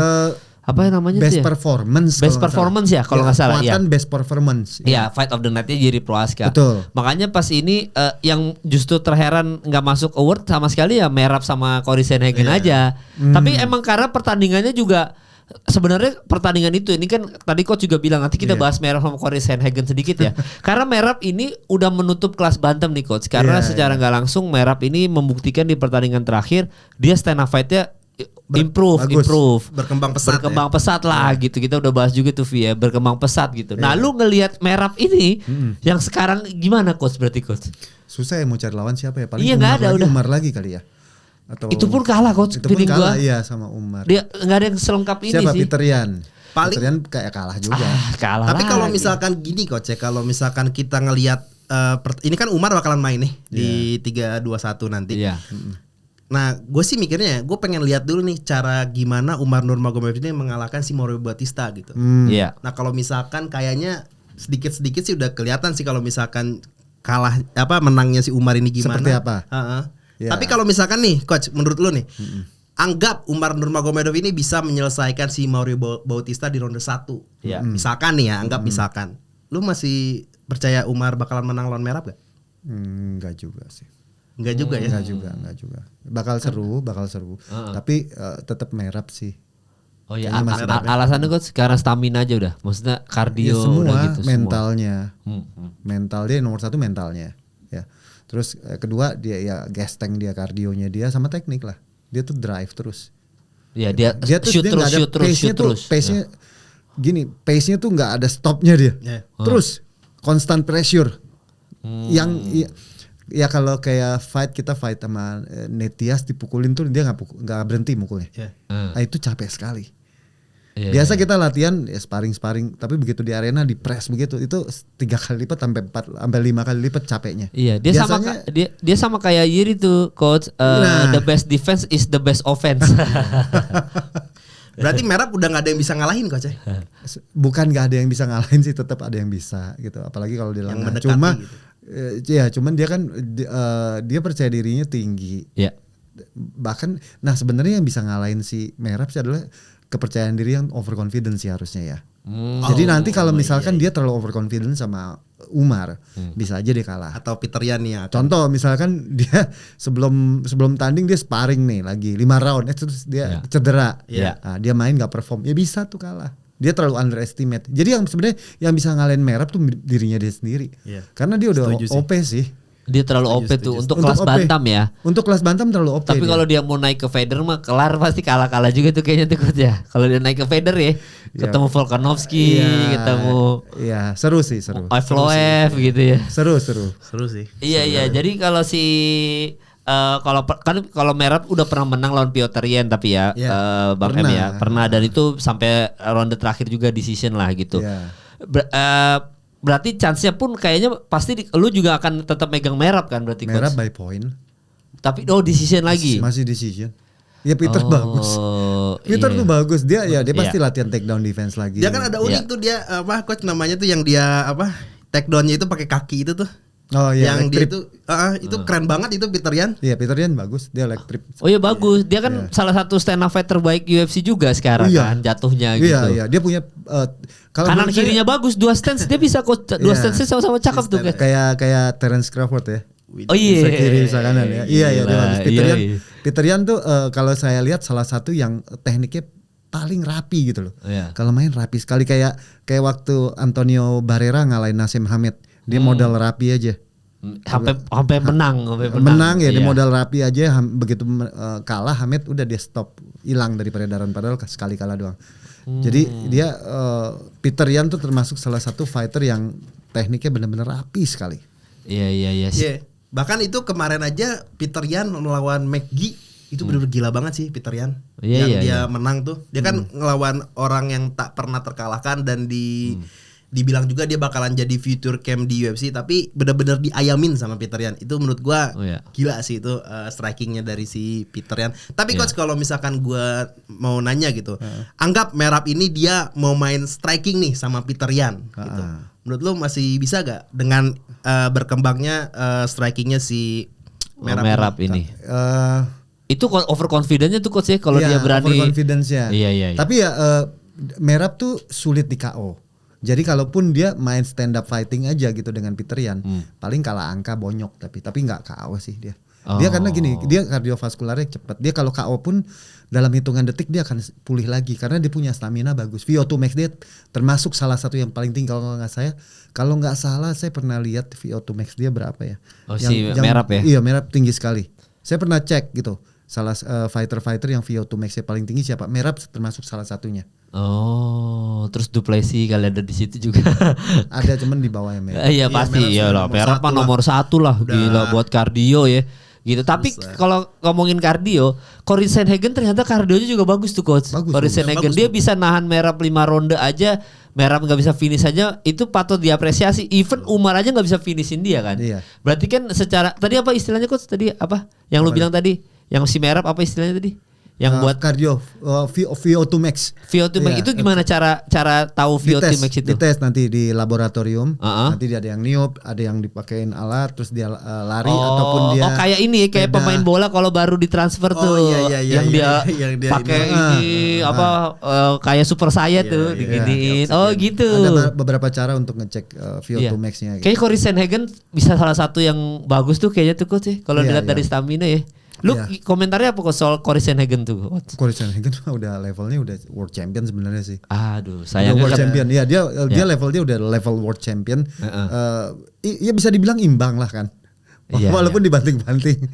apa yang namanya Best tuh ya? performance. Best kalau nggak performance salah. ya kalau nggak salah. Iya. Muatan best performance. Iya, fight of the night-nya Jiri Prohaska. Betul. Makanya pas ini yang justru terheran nggak masuk award sama sekali ya Merab sama Cory Sandhagen aja. Tapi emang karena pertandingannya juga sebenarnya pertandingan itu ini kan tadi coach juga bilang nanti kita bahas Merab sama Cory Sandhagen sedikit ya. Karena Merab ini udah menutup kelas bantam nih coach. Karena secara nggak langsung Merab ini membuktikan di pertandingan terakhir dia stand up fight-nya improve Berkembang pesat lah gitu. Kita udah bahas juga tuh ya, berkembang pesat gitu. Nah, lu ngelihat Merab ini yang sekarang gimana coach berarti coach? Susah ya mau cari lawan siapa ya? Paling Iya, nggak ada, udah. Umar lagi kali ya. Atau Itu pun kalah coach. Itu pun feeling kalah gua. iya sama Umar. Dia nggak ada yang selengkap ini Siapa? sih. Peter Yan. Paling- Peter Yan kayak kalah juga. Kalah. Tapi kalau lagi. misalkan gini coach ya, kalau misalkan kita ngelihat ini kan Umar bakalan main nih di 3-2-1 nanti. Iya. Nah, gue sih mikirnya, gue pengen lihat dulu nih cara gimana Umar Nurmagomedov ini mengalahkan si Mauro Bautista gitu. Iya. Nah, kalau misalkan kayaknya sedikit-sedikit sih udah kelihatan sih kalau misalkan kalah menangnya si Umar ini gimana. Seperti apa? Ya. Tapi kalau misalkan nih, coach, menurut lu nih, anggap Umar Nurmagomedov ini bisa menyelesaikan si Mauro Bautista di ronde 1. Iya. Misalkan nih ya, anggap misalkan. Lu masih percaya Umar bakalan menang lawan Merab gak? Enggak juga sih. Enggak juga ya. Enggak juga. Bakal seru. Tapi tetap Merab sih. Oh iya, Kayaknya masih alasannya coach karena stamina aja udah. Maksudnya kardio Ya, semua udah gitu mentalnya. semua. Mental dia nomor 1 mentalnya. Ya. Terus kedua dia ya gas tank dia, kardionya dia sama teknik lah. Dia tuh drive terus. Iya, dia tuh shoot dia terus, nggak ada shoot terus, pace-nya shoot tuh, terus. pace-nya gini, pace-nya tuh nggak ada stopnya dia. Yeah. Terus constant pressure. Yang ya kalau kayak kita fight sama Netias dipukulin tuh dia nggak berhenti mukulnya. Yeah. Nah, itu capek sekali. Iya, Biasa kita latihan ya sparring, tapi begitu di arena di press begitu itu 3 kali lipat sampai 5 kali lipat capeknya. Iya, dia Biasanya, sama dia sama kayak Yiri tuh coach. Nah. The best defense is the best offense. Berarti Merab udah gak ada yang bisa ngalahin coach ya? bukan nggak ada yang bisa ngalahin sih, tetap ada yang bisa gitu. Apalagi kalau di Yang lengah. mendekati Cuma gitu. cuman dia kan dia percaya dirinya tinggi. Iya. Bahkan sebenarnya yang bisa ngalahin si Merab sih adalah kepercayaan diri yang overconfident sih harusnya ya. Jadi nanti kalau misalkan dia terlalu overconfident sama Umar, bisa aja dia kalah. Atau Peter Yan ya. Contoh misalkan dia sebelum tanding dia sparring nih lagi 5 round, terus dia cedera, Iya. Nah, dia main nggak perform, ya bisa tuh kalah. Dia terlalu underestimate. Jadi yang sebenarnya yang bisa ngalahin Merab tuh dirinya dia sendiri, Iya. karena dia udah Setuju sih. OP sih. Dia terlalu OP tuh untuk Untuk kelas OP. bantam ya. Untuk kelas bantam terlalu OP. Tapi dia. kalau dia mau naik ke feather mah kelar pasti kalah juga tuh kayaknya tuh coach ya. Kalau dia naik ke feather ya, ketemu Volkanovski, ketemu Iya, seru sih, seru. Evloev gitu ya. Seru. Seru sih. Iya. Jadi kalau si kalau Merab udah pernah menang lawan Piotr Yan tapi ya Bang M ya pernah, dan itu sampai ronde terakhir juga decision lah gitu. Iya. Berarti chance-nya pun kayaknya pasti lu juga akan tetap megang Merab kan berarti Merab coach. by point. Tapi decision lagi. Masih decision. Ya Peter bagus. Peter tuh bagus. Dia pasti latihan takedown defense lagi. Dia kan ada unik tuh dia coach namanya tuh yang dia takedownnya itu pakai kaki itu tuh. Oh iya, yang leg dia trip. itu keren banget itu Peter Yan. Iya, Peter Yan bagus. Dia leg trip. Oh iya bagus. Dia kan salah satu stand up fight terbaik UFC juga sekarang kan jatuhnya gitu. Iya, dia punya kanan kirinya bagus, 2 stance dia bisa coach. 2 stance sama-sama cakep tuh kan. Kayak Terence Crawford ya. Oh iya. Bisa kiri bisa kanan ya. Iya, dia bagus. Iya. Peter Yan tuh kalau saya lihat salah satu yang tekniknya paling rapi gitu loh. Iya. Kalau main rapi sekali kayak waktu Antonio Barrera ngalahin Naseem Hamed. Dia modal rapi aja. Sampai menang. Menang ya, dia Iya. modal rapi aja. Begitu kalah Hamed udah dia stop, hilang dari peredaran, padahal sekali kalah doang. Jadi dia Peter Yan tuh termasuk salah satu fighter yang tekniknya benar-benar rapi sekali. Iya. Iya. Bahkan itu kemarin aja Peter Yan melawan McGee itu benar-benar gila banget sih Peter Yan. Iya, yang iya, dia iya. menang tuh. Dia kan ngelawan orang yang tak pernah terkalahkan dan di dibilang juga dia bakalan jadi future camp di UFC, tapi benar-benar diayamin sama Peter Yan. Itu menurut gua gila sih itu strikingnya dari si Peter Yan. Tapi coach, kalau misalkan gua mau nanya gitu, anggap Merab ini dia mau main striking nih sama Peter Yan gitu. Menurut lu masih bisa gak dengan berkembangnya strikingnya si Merab ini? Itu overconfidence-nya tuh coach ya kalau dia berani. Overconfidence-nya. Iya. Tapi ya Merab tuh sulit di KO. Jadi kalaupun dia main stand up fighting aja gitu dengan Peter Yan, paling kalah angka bonyok tapi nggak KO sih dia. Dia karena gini, dia kardiovaskularnya cepat. Dia kalau KO pun dalam hitungan detik dia akan pulih lagi karena dia punya stamina bagus. VO2 max dia termasuk salah satu yang paling tinggi kalau nggak salah saya pernah lihat VO2 max dia berapa ya. Merab ya? Iya, Merab tinggi sekali. Saya pernah cek gitu. Salah fighter-fighter yang VO2 max-nya paling tinggi siapa? Merab termasuk salah satunya. Oh, terus Duplessis kali ada di situ juga. Ada cuman di bawahnya Merab. Iya pasti, iyalah. Merab mah nomor 1 lah. Gila buat kardio ya. Gitu. Tapi kalau ngomongin kardio, Cory Sandhagen ternyata kardionya juga bagus tuh coach. Cory Sandhagen dia bisa nahan Merab 5 ronde aja. Merab nggak bisa finish aja, itu patut diapresiasi. Even Umar aja nggak bisa finishin dia kan. Iya. Berarti kan secara tadi apa istilahnya coach? Tadi apa? Yang lu bilang tadi? Yang si Merab apa istilahnya tadi? Yang buat kardio VO2 max. VO2 max itu gimana cara tahu VO2 max itu? Dites nanti di laboratorium. Nanti ada yang niup, ada yang dipakein alat terus dia lari ataupun dia kayak ini kayak pemain bola kalau baru ditransfer tuh yang dia pakai ini kayak super saya tuh diginiin. Gitu. Ada beberapa cara untuk ngecek VO2 max-nya gitu. Kayak Cory Sandhagen bisa salah satu yang bagus tuh kayaknya tuh coach ya. Kalau dilihat dari stamina ya. Lu komentarnya apa kok soal Cory Sandhagen tuh? Cory Sandhagen udah levelnya udah world champion sebenarnya sih. Aduh, sayangnya world champion. Ya dia levelnya udah level world champion. Ya bisa dibilang imbang lah kan. Walaupun dibanting-banting.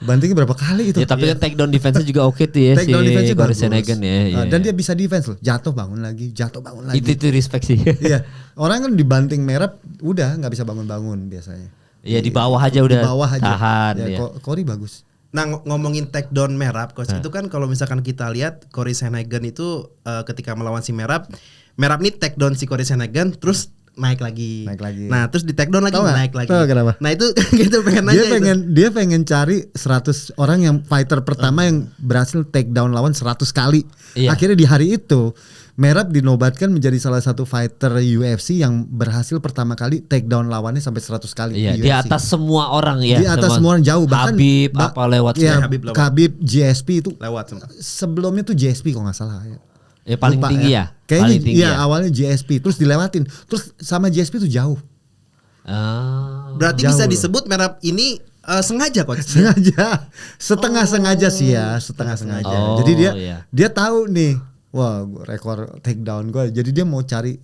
Bantingnya berapa kali itu? Ya tapi kan takedown defense-nya juga oke tuh ya si Cory Sandhagen ya. Dan dia bisa defense loh. Jatuh bangun lagi. Itu respect sih. Iya. Orang kan dibanting Merab udah enggak bisa bangun-bangun biasanya. Iya di bawah aja udah tahan. Ya. Cory bagus. Nah ngomongin takedown Merab coach, itu kan kalau misalkan kita lihat Cory Sandhagen itu ketika melawan si Merab nih takedown si Cory Sandhagen terus naik lagi. Nah terus di takedown lagi naik lagi. Nah itu gitu pengen nanya dia pengen cari 100 orang yang fighter pertama yang berhasil takedown lawan 100 kali. Akhirnya di hari itu Merab dinobatkan menjadi salah satu fighter UFC yang berhasil pertama kali take down lawannya sampai 100 kali di UFC. Di atas semua orang ya. Di atas semua orang jauh bahkan Habib apa lewat Habib GSP itu lewat. Sebelumnya tuh GSP kalau nggak salah ya. Ya paling lupa, tinggi ya. Kayaknya awalnya GSP terus dilewatin. Terus sama GSP tuh jauh. Berarti jauh bisa disebut Merab ini sengaja coach. Sengaja. Setengah sengaja sih ya, setengah sengaja. Jadi dia tahu nih. Wah, rekor takedown gue. Jadi dia mau cari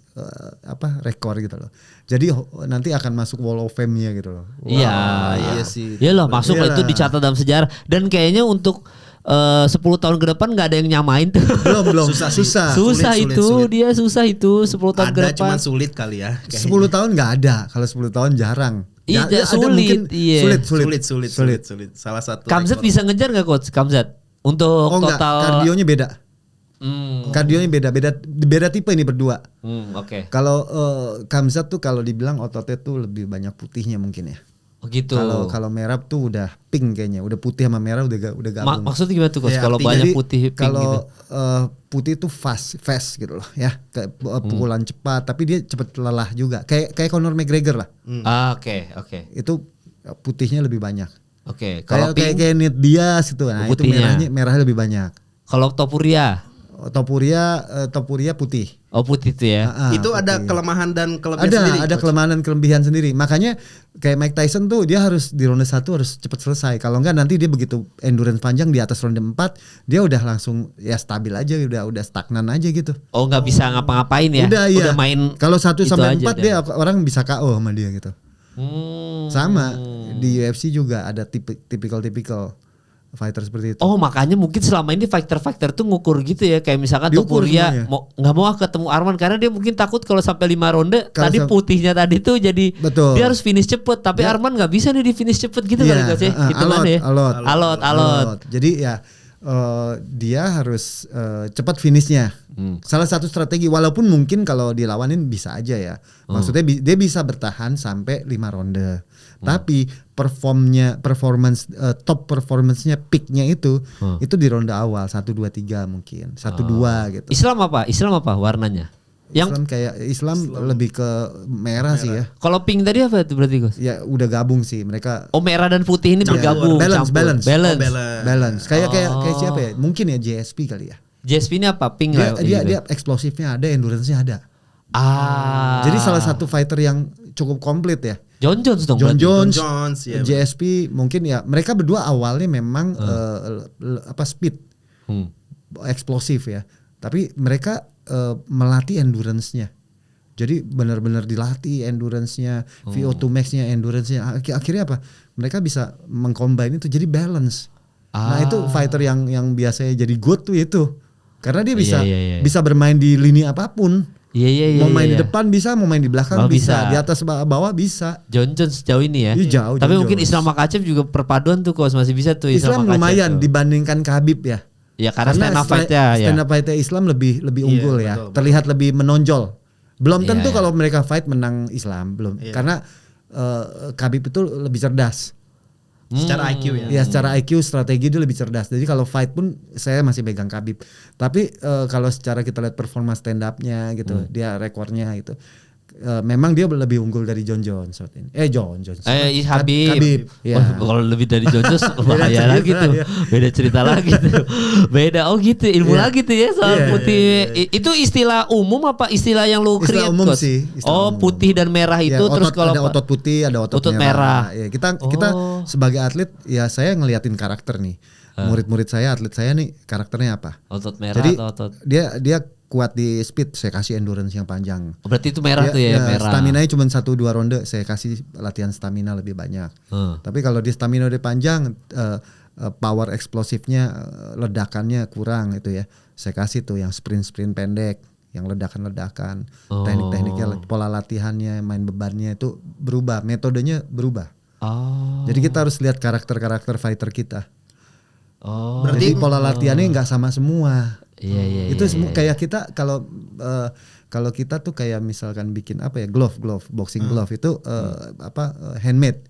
rekor gitu loh. Jadi nanti akan masuk Wall of Fame-nya gitu loh. Wow. Iya sih. Iyalah masuk itu dicatat dalam sejarah. Dan kayaknya untuk 10 tahun ke depan nggak ada yang nyamain tuh. Belum. Susah sulit. Dia susah itu 10 tahun ke depan. Ada cuman sulit kali ya. 10 tahun nggak ada. Kalau 10 tahun jarang. Iya sulit. Sulit. Salah satu. Khamzat bisa ngejar nggak coach? Khamzat untuk total. Kardionya beda. Kardionya beda tipe ini berdua. Oke. Kalau Khamzat tuh kalau dibilang ototnya tuh lebih banyak putihnya mungkin ya. Oh gitu. Kalau Merab tuh udah pink kayaknya, udah putih sama merah udah gabung. Maksudnya gimana tuh coach? Kalau banyak putih pink kalau gitu. Putih tuh fast gitu loh ya, kayak pukulan cepat tapi dia cepet lelah juga. Kayak Conor McGregor lah. Oke. Itu putihnya lebih banyak. Oke. Kalau kayak Nate Diaz gitu. Nah, itu merahnya lebih banyak. Kalau Topuria putih. Oh putih itu ya. Itu putih. ada kelemahan dan kelebihan sendiri. Ada kelemahan dan kelebihan sendiri. Makanya kayak Mike Tyson tuh dia harus di ronde 1 harus cepat selesai. Kalau enggak nanti dia begitu endurance panjang di atas ronde 4 dia udah langsung ya stabil aja, udah stagnan aja gitu. Oh nggak bisa ngapa-ngapain ya? Udah main. Kalau 1 sampai 4 dia orang bisa KO sama dia gitu. Sama di UFC juga ada tipikal fighter seperti itu. Oh makanya mungkin selama ini fighter tuh ngukur gitu ya. Kayak misalkan Topuria nggak mau ketemu Arman karena dia mungkin takut kalau sampai 5 ronde tadi putihnya tadi tuh jadi dia harus finish cepet. Tapi Arman nggak bisa nih di finish cepet gitu kali coach ya. Hitungannya ya. Alot. Jadi ya dia harus cepat finishnya. Salah satu strategi, walaupun mungkin kalau dilawanin bisa aja ya. Maksudnya dia bisa bertahan sampai 5 ronde. Tapi top performance-nya peak-nya itu di ronde awal 1 2 3 mungkin. 1 2 gitu. Islam apa warnanya? Islam lebih ke merah sih ya. Kalau pink tadi apa itu berarti Gus? Ya udah gabung sih mereka. Oh merah dan putih ini bergabung. Balance. Kayak siapa ya? Mungkin ya JSP kali ya. JSP ini apa? Pink dia eksplosifnya ada, endurance-nya ada. Jadi salah satu fighter yang cukup komplit ya. John Jones dong. John Jones ya, JSP mungkin ya. Mereka berdua awalnya memang speed, eksplosif ya. Tapi mereka melatih endurance-nya. Jadi benar-benar dilatih endurance-nya, VO2 max-nya, endurance-nya. Akhirnya apa? Mereka bisa mengcombine itu jadi balance. Nah, itu fighter yang biasanya jadi good tuh itu. Karena dia bisa bermain di lini apapun. Mau main di depan bisa, mau main di belakang bisa, di atas bawah bisa. John Jones sejauh ini ya. Jauh. Tapi mungkin Islam Makhachev juga perpaduan tuh Coach, masih bisa tuh Islam lumayan tuh dibandingkan Khabib ya. Ya karena stand up fight-nya Islam lebih unggul ya. Betul. Terlihat lebih menonjol. Belum tentu kalau mereka fight menang Islam, belum. Karena Khabib itu lebih cerdas. Secara IQ ya. Ya secara IQ, strategi dia lebih cerdas. Jadi kalau fight pun saya masih pegang Khabib. Tapi kalau secara kita lihat performa stand up-nya gitu, dia rekornya gitu. Memang dia lebih unggul dari John Jones saat ini. Habib. Ya. Kalau lebih dari John Jones bahaya lagi tuh. Beda cerita lagi tuh. Beda gitu ilmu lagi tuh ya soal putih. Itu istilah umum apa istilah yang lu create? Istilah umum sih. Putih dan merah itu terus kalau ada otot putih, ada otot merah. Ya, kita sebagai atlet ya saya ngeliatin karakter nih. Murid-murid saya, atlet saya nih karakternya apa? Otot merah jadi, atau otot? Dia kuat di speed, saya kasih endurance yang panjang. Berarti itu merah tuh ya, merah. Stamina-nya cuma 1-2 ronde, saya kasih latihan stamina lebih banyak. Tapi kalau di stamina udah panjang, power eksplosifnya, ledakannya kurang itu ya. Saya kasih tuh yang sprint pendek, yang ledakan-ledakan. Teknik-tekniknya, pola latihannya, main bebannya itu berubah, metodenya berubah. Jadi kita harus lihat karakter-karakter fighter kita. Berarti pola latihannya nggak sama semua. Iya. Itu kayak kita kalau kita tuh kayak misalkan bikin apa ya, glove boxing glove itu handmade.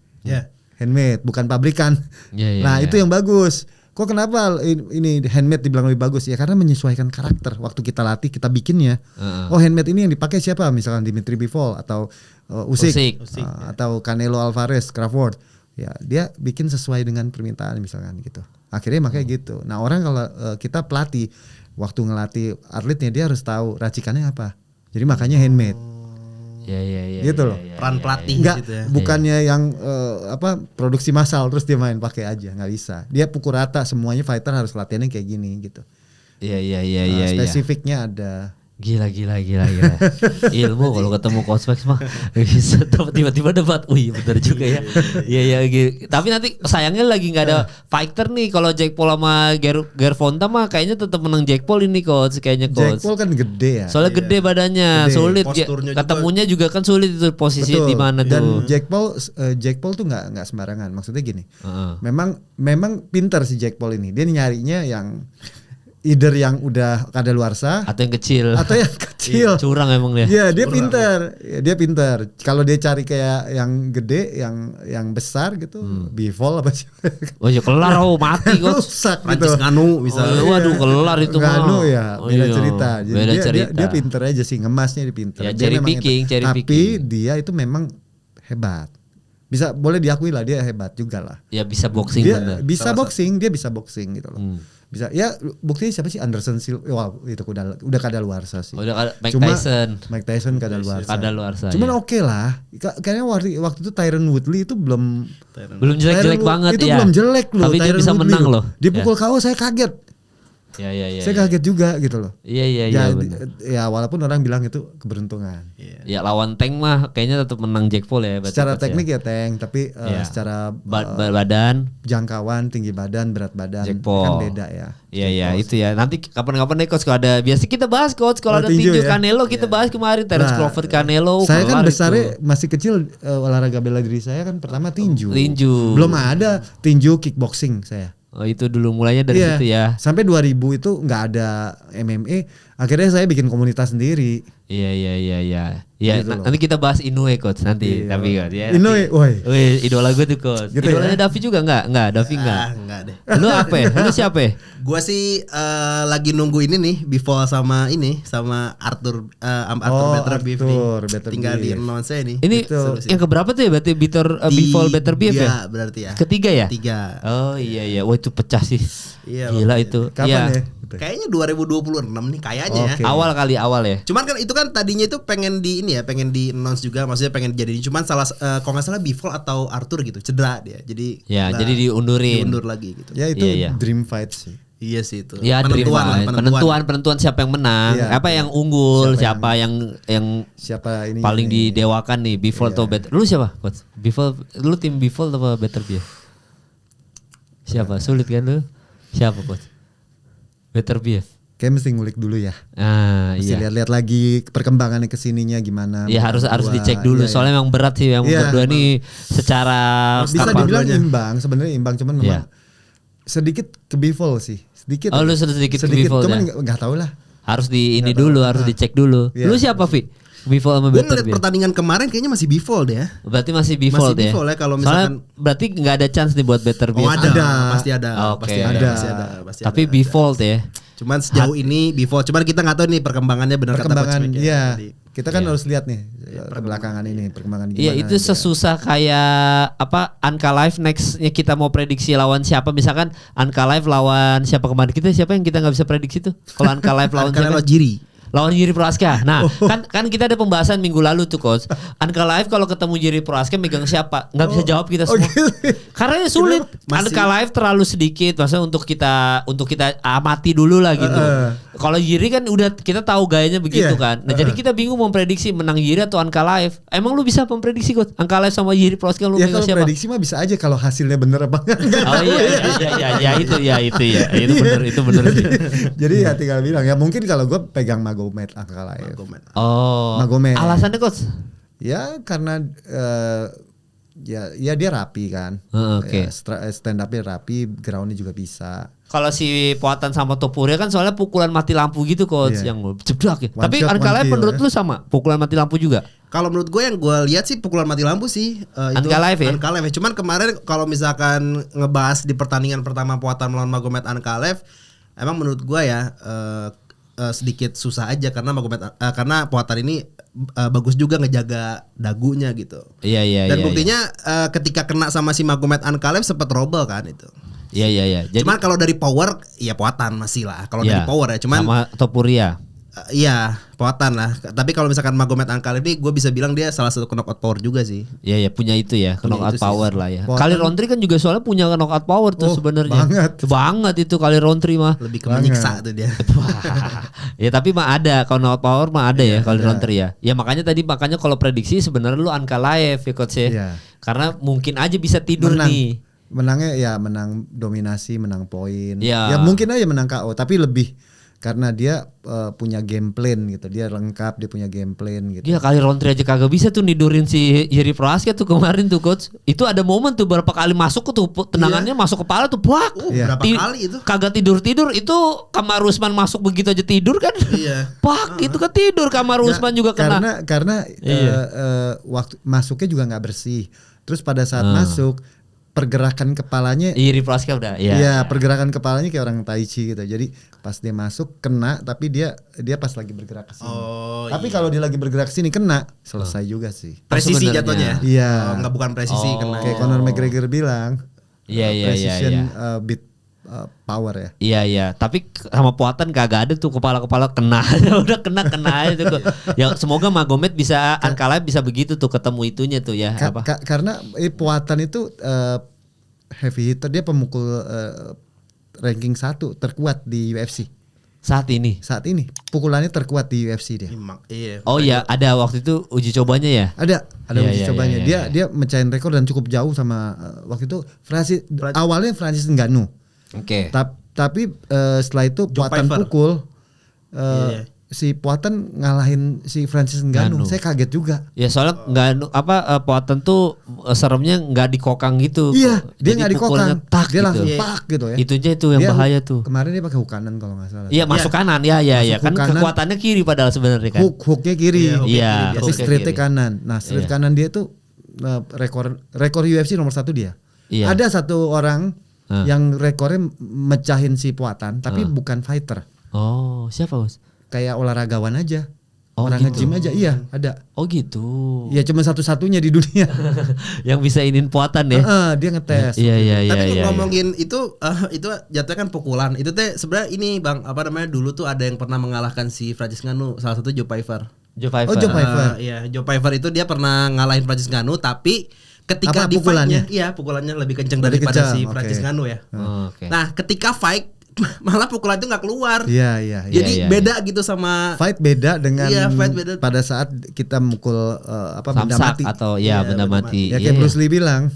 Handmade bukan pabrikan. Nah, itu yang bagus. Kok kenapa ini handmade dibilang lebih bagus? Ya karena menyesuaikan karakter. Waktu kita latih, kita bikinnya. Handmade ini yang dipakai siapa? Misalkan Dimitri Bivol atau Usyk. Atau Canelo Alvarez, Crawford. Ya, dia bikin sesuai dengan permintaan misalkan gitu. Akhirnya makanya gitu. Nah, orang kalau kita pelatih, waktu ngelatih atletnya dia harus tahu racikannya apa. Jadi makanya handmade. Iya. Gitu loh. Peran pelatih enggak, gitu ya. Bukannya yang produksi massal terus dia main pakai aja, nggak bisa. Dia pukul rata, semuanya fighter harus latihannya kayak gini gitu. Iya. Spesifiknya ada. Gila. Ilmu kalau ketemu Coach Max mah bisa tiba-tiba debat. Benar juga ya. Iya. Tapi nanti sayangnya lagi nggak ada fighter nih. Kalau Jake Paul sama Gervonta mah kayaknya tetap menang Jake Paul ini Coach. Kayaknya Coach. Jake Paul kan gede ya. Soalnya gede badannya, sulit. Ketemunya juga kan sulit itu posisi di mana tuh. Dan Jake Paul tuh nggak sembarangan. Maksudnya gini. Memang pintar si Jake Paul ini. Dia nyarinya yang either yang udah kadaluarsa atau yang kecil. Iya, curang emang dia. Iya, dia pintar. Kalau dia cari kayak yang gede, yang besar gitu, Bivol apa sih? Oh ya kelar mati kok. Rusak Prancis gitu. Nganu misalnya. Waduh kelar itu mah. Nganu ya, beda cerita. Jadi beda cerita. Dia pintar aja sih, ngemasnya dia pintar. Ya, cherry picking. Tapi dia itu memang hebat. Boleh diakui lah dia hebat juga lah. Ya bisa boxing dia bisa boxing gitu loh. Bisa ya, buktinya siapa sih? Anderson Silva. Wah, itu udah kadaluarsa sih. Mike Tyson kadaluarsa. Cuman oke lah. Kayaknya waktu itu Tyron Woodley itu belum jelek-jelek banget itu ya. belum jelek loh. Tapi dia bisa menang loh. Dia pukul KO saya kaget. Iya. Saya kaget juga gitu loh. Iya. Ya walaupun orang bilang itu keberuntungan. Ya lawan Tank mah kayaknya tetap menang Jack Paul ya. Secara teknik ya Tank, tapi secara badan, jangkauan, tinggi badan, berat badan Jack Paul kan beda ya. Iya itu ya. Nanti kapan-kapan nih Coach kalau ada biasa kita bahas Coach kalau ada tinju ya? Canelo kita bahas kemarin Terence Crawford Canelo. Saya kan besarnya masih kecil, olahraga bela diri saya kan pertama tinju. Belum ada tinju kickboxing saya. Oh itu dulu mulainya dari situ ya. Sampai 2000 itu nggak ada MMA, akhirnya saya bikin komunitas sendiri. Iya. Ya Gitu nanti kita bahas Inoue coach nanti tapi coach ya. Inoue, woi. Wih, idola gue tuh coach. Gitu Idolanya Davi juga enggak? Davi enggak. Enggak deh. Lu apa ya? Lu siapa ya? Gua sih lagi nunggu ini nih Bivol sama Arthur Better Beef nih. Better Tinggal Beef. di announce nih. Ini yang keberapa tuh ya berarti Bivol Better Beef ya? Iya berarti ya. Ketiga ya? 3. Oh iya. Wah itu pecah sih. Iya. Gila itu. Kapan ya? Kayaknya 2026 nih kayaknya ya. Oke. Awal ya. Cuman kan itu kan tadinya itu pengen di announce juga, maksudnya pengen jadi cuman kalau nggak salah Bivol atau Arthur gitu cedera dia. Jadi jadi diundurin. diundur lagi gitu. Ya itu Iya. dream fight sih. Iya sih itu. Ya penentuan siapa yang menang, Iya, apa yang unggul, siapa yang Siapa ini paling ini. didewakan nih, Bivol atau Better. Lu siapa? Coach? Bivol, lu tim Bivol atau Better Beef? Siapa? Sulit kan lu? Siapa coach? Better Beef. Kayak mesti ngulik dulu ya. Mesti Iya. lihat-lihat lagi perkembangannya kesininya gimana. Iya harus dicek dulu. Iya, Soalnya memang berat sih yang berdua nih secara bisa apa? dibilang imbang, sebenarnya imbang, cuman memang sedikit ke Bivol sih. Sedikit. Oh lu sedikit ke Bivol cuman ya? nggak tahu lah. Harus harus dicek dulu. Iya. Lu siapa Vi? Bivol sama Gue Better ngeliat Beef. pertandingan kemarin kayaknya masih Bivol deh ya. Berarti masih Bivol Masih ya? Bivol ya, kalau Soalnya misalkan- berarti nggak ada chance nih buat Better Beef. Ada. Pasti ada. Oke. Pasti ada. Ada. Pasti Tapi ada. Bivol ya. Cuman sejauh ini Bivol, cuman kita nggak tahu nih perkembangannya benar kata Coach Perkembangan Mick ya. iya. Jadi, Kita kan harus lihat nih belakangan ini perkembangan gimana. Iya itu sesusah kayak apa Anka Live nextnya kita mau prediksi lawan siapa, misalkan Anka Live lawan siapa kemarin siapa yang kita nggak bisa prediksi tuh kalau Anka Live lawan siapa? kalau Jiri. Lawan Jiri Prohaska. Nah, kan kita ada pembahasan minggu lalu tuh coach. Anka Live kalau ketemu Jiri Prohaska megang siapa? Nggak bisa jawab kita semua. Karena ya sulit. Anka Live terlalu sedikit, maksudnya untuk kita amati dulu lah gitu. Kalau Jiri kan udah kita tahu gayanya begitu kan. Nah, jadi kita bingung memprediksi menang Jiri atau Anka Live. Emang lu bisa memprediksi coach? Anka Live sama Jiri Prohaska lu Ya megang kalau siapa? prediksi mah bisa aja kalau hasilnya bener apa enggak. Oh iya itu bener sih. Jadi ya tinggal bilang ya mungkin kalau gue pegang Magomed Anka Live. Oh. Magomed. Alasannya coach? Ya karena ya dia rapi kan. Oke. Stand up-nya rapi, ground-nya juga bisa. Kalau si Poatan sama Topuria kan soalnya pukulan mati lampu gitu coach yang jebrak ya. One Tapi shot, Anka one Live kill, menurut ya. lu sama pukulan mati lampu juga? Kalau menurut gue yang gue lihat sih pukulan mati lampu sih Anka Live ya? Anka Live ya. Cuman kemarin kalau misalkan ngebahas di pertandingan pertama Poatan melawan Magomed Anka Live, emang menurut gue ya sedikit susah aja karena karena Poatan ini bagus juga ngejaga dagunya gitu. Iya. Dan buktinya ketika kena sama si Magomed Anka Live sempat robel kan itu. Iya. Jadi Cuman kalau dari power ya Poatan masih lah. Kalau dari power ya cuman sama Topuria. iya Poatan lah. Tapi kalau misalkan Magomed Anka Live ini gue bisa bilang dia salah satu knockout power juga sih. Iya punya itu ya, knockout itu sih. power lah ya. Poatan- Kali Roundtree kan juga soalnya punya knockout power tuh sebenarnya. Banget itu Kali Roundtree mah. Lebih ke menyiksa tuh dia. Ya tapi mah ada knockout power mah ada ya Kali Roundtree ya. Ya makanya kalau prediksi sebenarnya lu Anka Live ya coach ya. Iya. Karena mungkin aja bisa tidur nih. Menangnya ya menang dominasi, menang poin. Ya. Ya mungkin aja menang KO, tapi lebih karena dia punya game plan gitu. Dia lengkap, dia punya game plan gitu. Dia Kali Roundtree aja kagak bisa tuh nidurin si Jiri Prohaska tuh kemarin tuh coach. Itu ada momen tuh berapa kali masuk tuh tendangannya masuk kepala tuh buak. Berapa kali itu? Kagak tidur itu Kamar Usman masuk begitu aja tidur kan. Iya. Pak itu kan tidur Kamar Usman juga kena. Karena waktu masuknya juga nggak bersih. Terus pada saat masuk pergerakan kepalanya Jiri Prohaska udah Iya, pergerakan kepalanya kayak orang tai chi gitu. Jadi pas dia masuk kena, tapi dia pas lagi bergerak ke sini. Tapi kalau dia lagi bergerak ke sini kena, selesai juga sih. Presisi sebenarnya. jatuhnya. Iya. Enggak bukan presisi kena. Kayak Conor McGregor bilang. Iya. Precision beat power ya. Iya. Tapi sama Poatan kagak ada tuh kepala-kepala kena. Udah kena aja tuh. Ya semoga Magomed bisa Anka Live bisa begitu tuh ketemu itunya tuh ya. Karena Poatan itu heavy hitter, dia pemukul ranking 1 terkuat di UFC. Saat ini pukulannya terkuat di UFC dia. Iya. Oh iya, ada waktu itu uji cobanya ya. Ada uji cobanya. Iya. Dia mecahin rekor dan cukup jauh sama waktu itu awalnya Francis Ngannou. Oke. Tapi setelah itu Joe Poatan Pyfer. pukul si Poatan ngalahin si Francis Ngannou. Saya kaget juga. Ya soalnya Poatan tuh seremnya nggak dikokang gitu. Iya, dia nggak dikokang. Tak, dia gitu. langsung pak gitu ya. Itu aja tuh yang bahaya tuh. Kemarin dia pakai hook kanan kalau nggak salah. Iya masuk kanan ya. Kan kekuatannya kiri padahal sebenarnya kan. Hooknya kiri. Iya. Tapi streetnya kanan. Nah street kanan dia tuh rekor UFC nomor 1 dia. Iya. Ada satu orang yang rekornya mecahin si Poatan, tapi bukan fighter. Oh siapa Bos? Kayak olahragawan aja. Oh, orang gitu. nge-gym aja, iya ada. Oh gitu. Ya cuma satu-satunya di dunia. Yang bisa inin Poatan ya. Dia ngetes. Iya. Tapi ngomongin itu jatuhnya kan pukulan. Itu teh sebenarnya ini Bang, apa namanya, dulu tuh ada yang pernah mengalahkan si Francis Ngannou, salah satu Joe Pyfer. Joe Pyfer. Oh Joe Pyfer. Iya, Joe Pyfer itu dia pernah ngalahin Francis Ngannou, tapi ketika di pukulannya? fight-nya, pukulannya lebih kenceng daripada si Francis Ngannou ya. Nah, ketika fight malah pukulan itu nggak keluar. Iya. Jadi beda gitu sama fight beda dengan fight beda. Pada saat kita mukul benda mati atau benda mati. Ya kayak Bruce Lee bilang.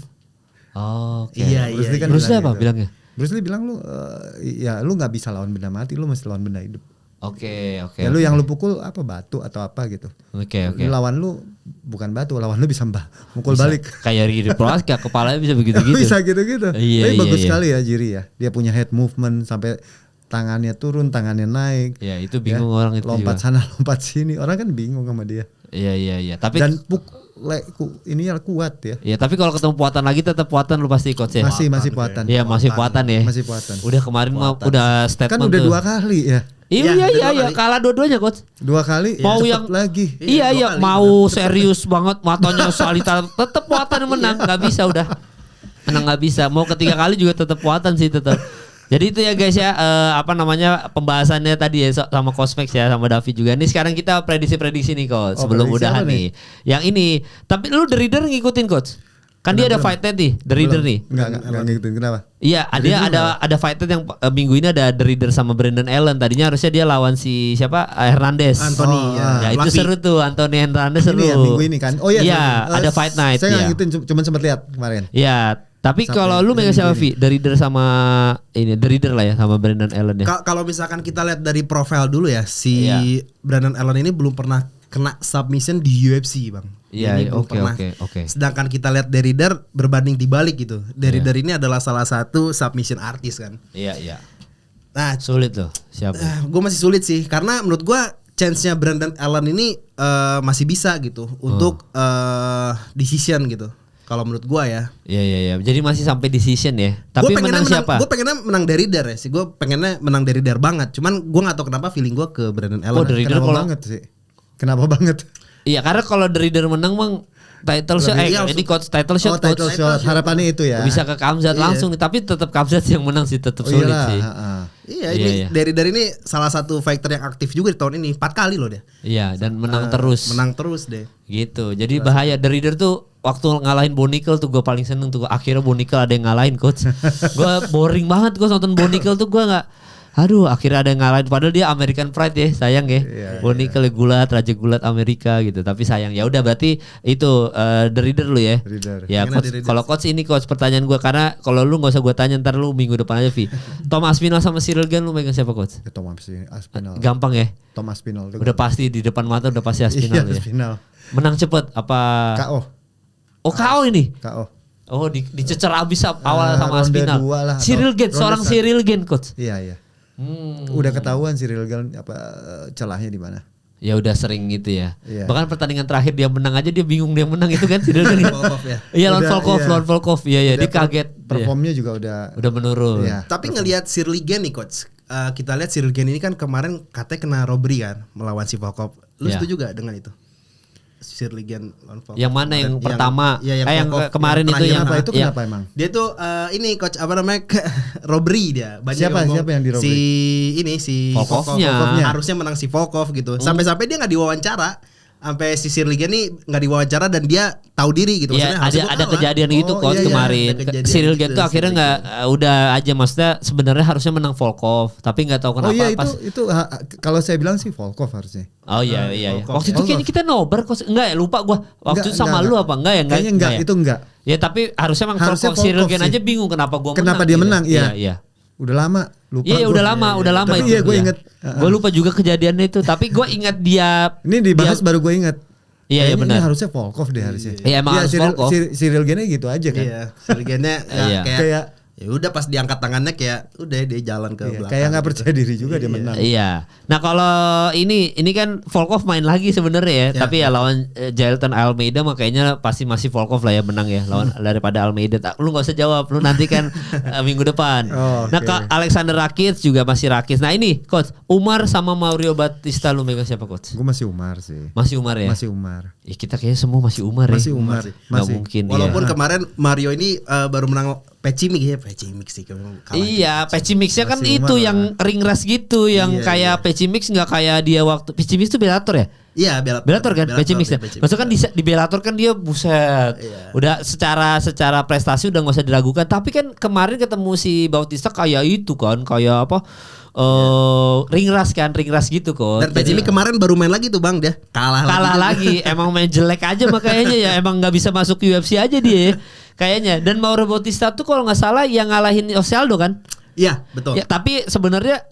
Oh, oke. Iya. Bruce Lee apa bilangnya? Bruce Lee bilang lu nggak bisa lawan benda mati, lu mesti lawan benda hidup. Oke. Ya lu yang lu pukul apa batu atau apa gitu. Oke. Lawan lu bukan batu, lawan lu bisa mukul balik. Kayak Riri Prohaska kepalanya bisa begitu-gitu. Bisa gitu-gitu. Iya, tapi bagus iya. sekali ya Jiri ya. Dia punya head movement sampai tangannya turun, tangannya naik. Ya itu bingung orang itu lompat juga. sana, lompat sini. Orang kan bingung sama dia. Iya. Tapi Dan ini kuat ya. ya tapi kalau ketemu Poatan lagi tetap Poatan lu pasti coach ya. Masih Poatan. Iya masih Poatan ya. Masih Poatan. Udah kemarin mah udah statement Kan udah tuh. 2 kali ya. Iya, kalah dua-duanya coach. 2 kali. Mau cepet yang lagi. Iya, mau serius banget matanya Salita tetap Poatan yang menang, nggak bisa udah. Menang nggak bisa. Mau ketiga kali juga tetap Poatan sih tetap. Jadi itu ya guys ya, pembahasannya tadi ya sama Cosmex ya, sama David juga. Nih sekarang kita prediksi nih coach, sebelum udahan nih. Yang ini, tapi lu The Reader ngikutin coach? Kan dia ada fight night nih, The Reader nih. Enggak ngikutin, kenapa? Iya, ada fight night yang minggu ini ada The Reader sama Brandon Allen. Tadinya harusnya dia lawan si siapa? Hernandez. Anthony. Ya itu seru tuh, Anthony Hernandez seru. Ini ya minggu ini kan. Oh iya. Iya, ada fight night. Saya nggak ngikutin, cuma sempat lihat kemarin. Iya, tapi kalau lu megang siapa Vi? The Reader sama ini, The Reader lah ya sama Brandon Allen ya. Kalau misalkan kita lihat dari profil dulu ya, si Brandon Allen ini belum pernah kena submission di UFC, Bang. Iya, oke. Sedangkan kita lihat The Reader berbanding dibalik gitu. The Reader ini adalah salah satu submission artis kan. Iya. Nah, sulit loh. Siapa? Gue masih sulit sih, karena menurut gue chance-nya Brandon Allen ini masih bisa gitu untuk decision gitu. Kalau menurut gua ya. Iya. Jadi masih sampai decision ya. Tapi menang siapa? Gue pengennya menang Derrider ya sih. Gue pengennya menang Derrider banget. Cuman gua nggak tahu kenapa feeling gua ke Brandon Allen. Derrider banget sih. Kenapa banget? Iya, karena kalau Derrider menang mang title shot ini coach title shot. Title shot. Harapannya itu ya. Bisa ke Khamzat langsung, tapi tetap Khamzat yang menang sih, tetap sulit sih. Iya, ini Derrider ini salah satu fighter yang aktif juga di tahun ini. 4 kali loh dia. Iya, dan menang terus. Menang terus deh. Gitu. Jadi bahaya. Derrider tuh waktu ngalahin Bonikel tuh gue paling seneng tuh. Akhirnya Bonikel ada yang ngalahin coach. Gue boring banget gue nonton Bonikel tuh, gue nggak. Aduh, akhirnya ada yang ngalahin. Padahal dia American Pride ya, sayang ya. Bonikel gulat, raja gulat Amerika gitu. Tapi sayang. Ya udah berarti itu The Reader lu ya. Ya kalau coach ini coach pertanyaan gue, karena kalau lu nggak usah gue tanya, ntar lu minggu depan aja Vi. Tom Aspinall sama Cyril Gane lu megang siapa coach? Tom Aspinall. Gampang ya. Tom Aspinall. Udah pasti di depan mata udah pasti Aspinall ya. Aspinall. Menang cepet apa? KO. Oh KO ini. KO. Oh dicecer abis awal sama Aspinall. Cyril Gane, seorang satu. Cyril Gane coach. Iya. Udah ketahuan Cyril Gane celahnya di mana. Ya udah sering gitu ya. Iya. Bahkan pertandingan terakhir dia menang aja dia bingung dia menang itu kan Cyril Gane. Iya lawan Volkov. Iya dia kaget. Performnya juga udah menurun. Iya. Tapi ngelihat Cyril Gane nih coach. Kita lihat Cyril Gane ini kan kemarin katanya kena robbery kan melawan si Volkov. Lu setuju gak dengan itu? Cyril Gane lawan Volkov. Yang mana yang pertama? Yang kemarin yang itu yang apa itu kenapa emang? Dia tuh ini coach apa namanya robbery dia. Siapa yang di robbery? Si Volkovnya. Harusnya menang si Volkov gitu. Sampai-sampai dia nggak diwawancara. Sampai si Cyril Gane nih nggak diwawancara dan dia tahu diri gitu. Ya, ada kejadian gitu coach kemarin. Cyril Gane tuh akhirnya nggak udah aja, maksudnya sebenarnya harusnya menang Volkov, tapi nggak tahu kenapa. Oh iya itu kalau saya bilang sih Volkov harusnya. Oh iya. Waktu itu kayaknya kita nobar coach. Enggak ya, lupa gua. Waktu itu sama lu apa enggak ya? Kayaknya enggak, itu enggak. Ya tapi harusnya memang Volkov. Cyril Gane aja bingung kenapa gua menang. Kenapa dia menang? Iya. Udah lama lupa. Iya, udah lama tapi itu. iya gue inget. Gue lupa juga kejadiannya itu, tapi gue ingat dia. Ini dibahas baru gue inget. Iya, iya benar. Ini harusnya Volkov deh harusnya. Iya, emang harus Volkov. Cyril Gane gitu aja kan. Iya, Sergennya kayak ya udah pas diangkat tangannya kayak udah dia jalan ke belakang. Kayak nggak percaya diri juga dia menang. Iya. Nah kalau ini kan Volkov main lagi sebenarnya ya, tapi ya lawan Jailton Almeida makanya pasti masih Volkov lah ya menang ya lawan daripada Almeida. Lu nggak usah jawab, lu nanti kan minggu depan. Nah Alexander Rakic juga masih Rakic. Nah ini coach Umar sama Mauro Batista lu megang siapa coach? Gue masih Umar sih. Masih Umar ya? Masih Umar. Ya kita kayaknya semua masih Umar ya. Masih Umar. Nggak mungkin. Walaupun kemarin Mario ini baru menang Pecimik ya, Pecimik sih iya, Pecimixnya kan itu Umar yang ring race gitu, yang kayak Pecimix nggak kayak dia waktu Pecimix itu Bellator ya? Iya, Bellator kan, Pecimix ya. Maksudnya kan di Bellator kan dia buset, udah secara prestasi udah nggak usah diragukan. Tapi kan kemarin ketemu si Bautista kayak itu kan, kayak apa? Ring race gitu kok. Dan Pecimik kemarin baru main lagi tuh Bang, dia kalah lagi. Emang main jelek aja makanya ya, emang nggak bisa masuk UFC aja dia. Kayaknya. Dan Mauro Bautista tuh kalau nggak salah yang ngalahin Jose Aldo kan? Iya betul. Ya, tapi sebenarnya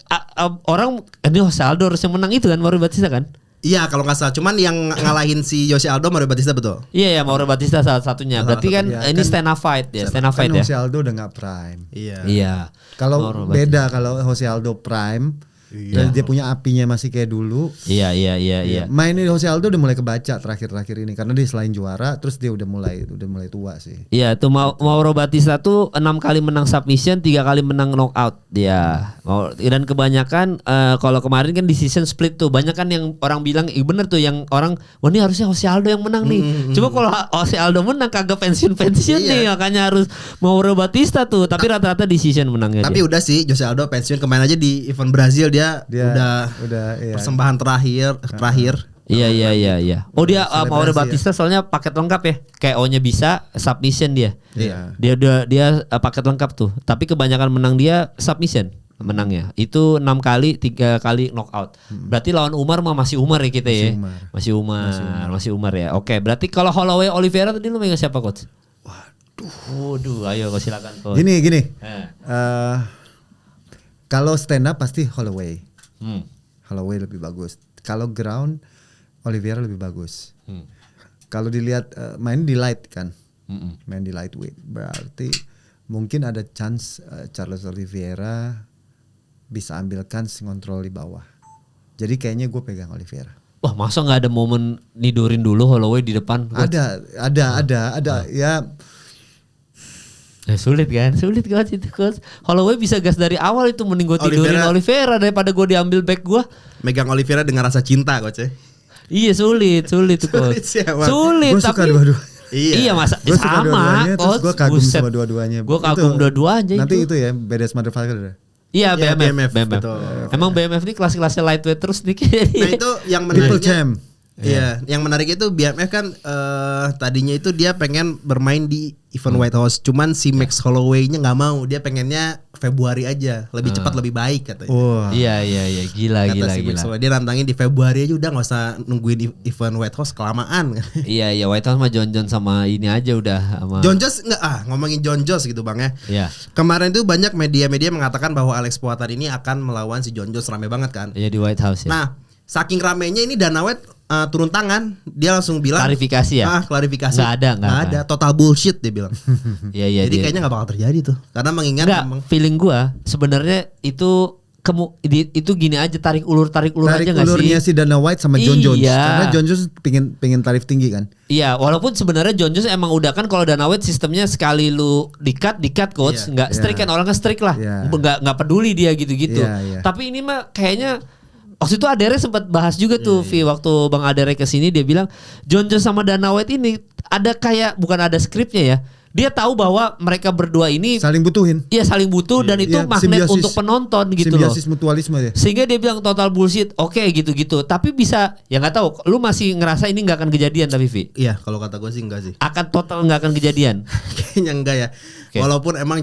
orang ini Jose Aldo harus yang menang itu kan Mauro Bautista kan? Iya kalau nggak salah. Cuman yang ngalahin si Jose Aldo Mauro Bautista betul. Iya ya Mauro Bautista salah satunya. Berarti kan ini stand up fight ya, stand up fight ya. Jose Aldo udah nggak prime. Iya. Kalau beda kalau Jose Aldo prime. Dan dia punya apinya masih kayak dulu. Iya. Mainnya Jose Aldo udah mulai kebaca terakhir-terakhir ini karena dia selain juara terus dia udah mulai tua sih. Iya, tuh Mauro Batista tuh 6 kali menang submission, 3 kali menang knockout dia. Dan kebanyakan kalau kemarin kan decision split tuh. Banyak kan yang orang bilang bener tuh yang orang wah ini harusnya Jose Aldo yang menang nih. Cuma kalau Jose Aldo menang kagak pensiun nih, makanya harus Mauro Batista tuh. Tapi rata-rata decision menangnya. Tapi udah sih Jose Aldo pensiun kemarin aja di event Brazil dia udah persembahan terakhir. Iya. Oh dia Mauro Batista soalnya paket lengkap ya. KO-nya bisa, submission dia. Iya. Dia paket lengkap tuh. Tapi kebanyakan menang dia submission menangnya. Itu 6 kali, 3 kali knockout. Berarti lawan Umar mah masih Umar ya kita ya. Masih Umar ya. Oke, berarti kalau Holloway Oliveira tadi lu megang siapa coach? Waduh, ayo silakan coach. Gini. Kalau stand up pasti Holloway. Holloway lebih bagus. Kalau ground Oliveira lebih bagus. Kalau dilihat main di light kan. Main di lightweight. Berarti mungkin ada chance Charles Oliveira bisa ambil kans ngontrol di bawah. Jadi kayaknya gue pegang Oliveira. Wah, masa nggak ada momen nidurin dulu Holloway di depan? Ada. Ya. Sulit coach itu coach. Holloway bisa gas dari awal itu mending gue tidurin Oliveira daripada gue diambil back gue. Megang Oliveira dengan rasa cinta coach. Iya sulit tuh coach. Sulit gua tapi suka dua-dua. Iya masa gua sama coach. Gue kagum sama dua-duanya. Gue kagum dua-duanya. Nanti itu ya BDS Motherfucker. Iya BMF. Betul. Emang BMF ini kelas-kelasnya lightweight terus nih. Nah itu yang menariknya. Iya, yang menarik itu BMF kan tadinya itu dia pengen bermain di event White House, cuman si Max Holloway-nya nggak mau, dia pengennya Februari aja, lebih cepat lebih baik katanya. Iya, gila. Max Holloway, dia nantangin di Februari aja udah nggak usah nungguin event White House kelamaan. Iya, White House mah John Jones sama ini aja udah. John Jones ngomongin John Jones gitu bang ya. Iya. Kemarin tuh banyak media-media mengatakan bahwa Alex Poatan ini akan melawan si John Jones, rame banget kan. Iya di White House ya. Nah, saking ramenya ini Dana White turun tangan, dia langsung bilang klarifikasi ya. Klarifikasi. Nggak ada. Total bullshit dia bilang. Iya. Jadi kayaknya nggak bakal terjadi tuh. Karena mengingat feeling gua sebenarnya itu gini aja tarik ulur aja nggak sih? Tarik ulurnya si Dana White sama John Jones. Karena John Jones pengen tarif tinggi kan. Iya, walaupun sebenarnya John Jones emang udah kan kalau Dana White sistemnya sekali lu di-cut coach, nggak strict kan orangnya strict lah. Nggak peduli dia gitu-gitu. Tapi ini mah kayaknya waktu itu Adere sempat bahas juga tuh waktu Bang Adere kesini dia bilang John Jones sama Dana White ini ada kayak bukan ada skripnya ya. Dia tahu bahwa mereka berdua ini saling butuhin. Iya saling butuh dan itu magnet untuk penonton gitu loh. Simbiosis mutualisme ya. Sehingga dia bilang total bullshit. Oke gitu-gitu. Tapi bisa ya nggak tahu. Lu masih ngerasa ini nggak akan kejadian tapi Vi? Iya kalau kata gue sih enggak sih. Akan total nggak akan kejadian. Kayaknya enggak ya. Walaupun emang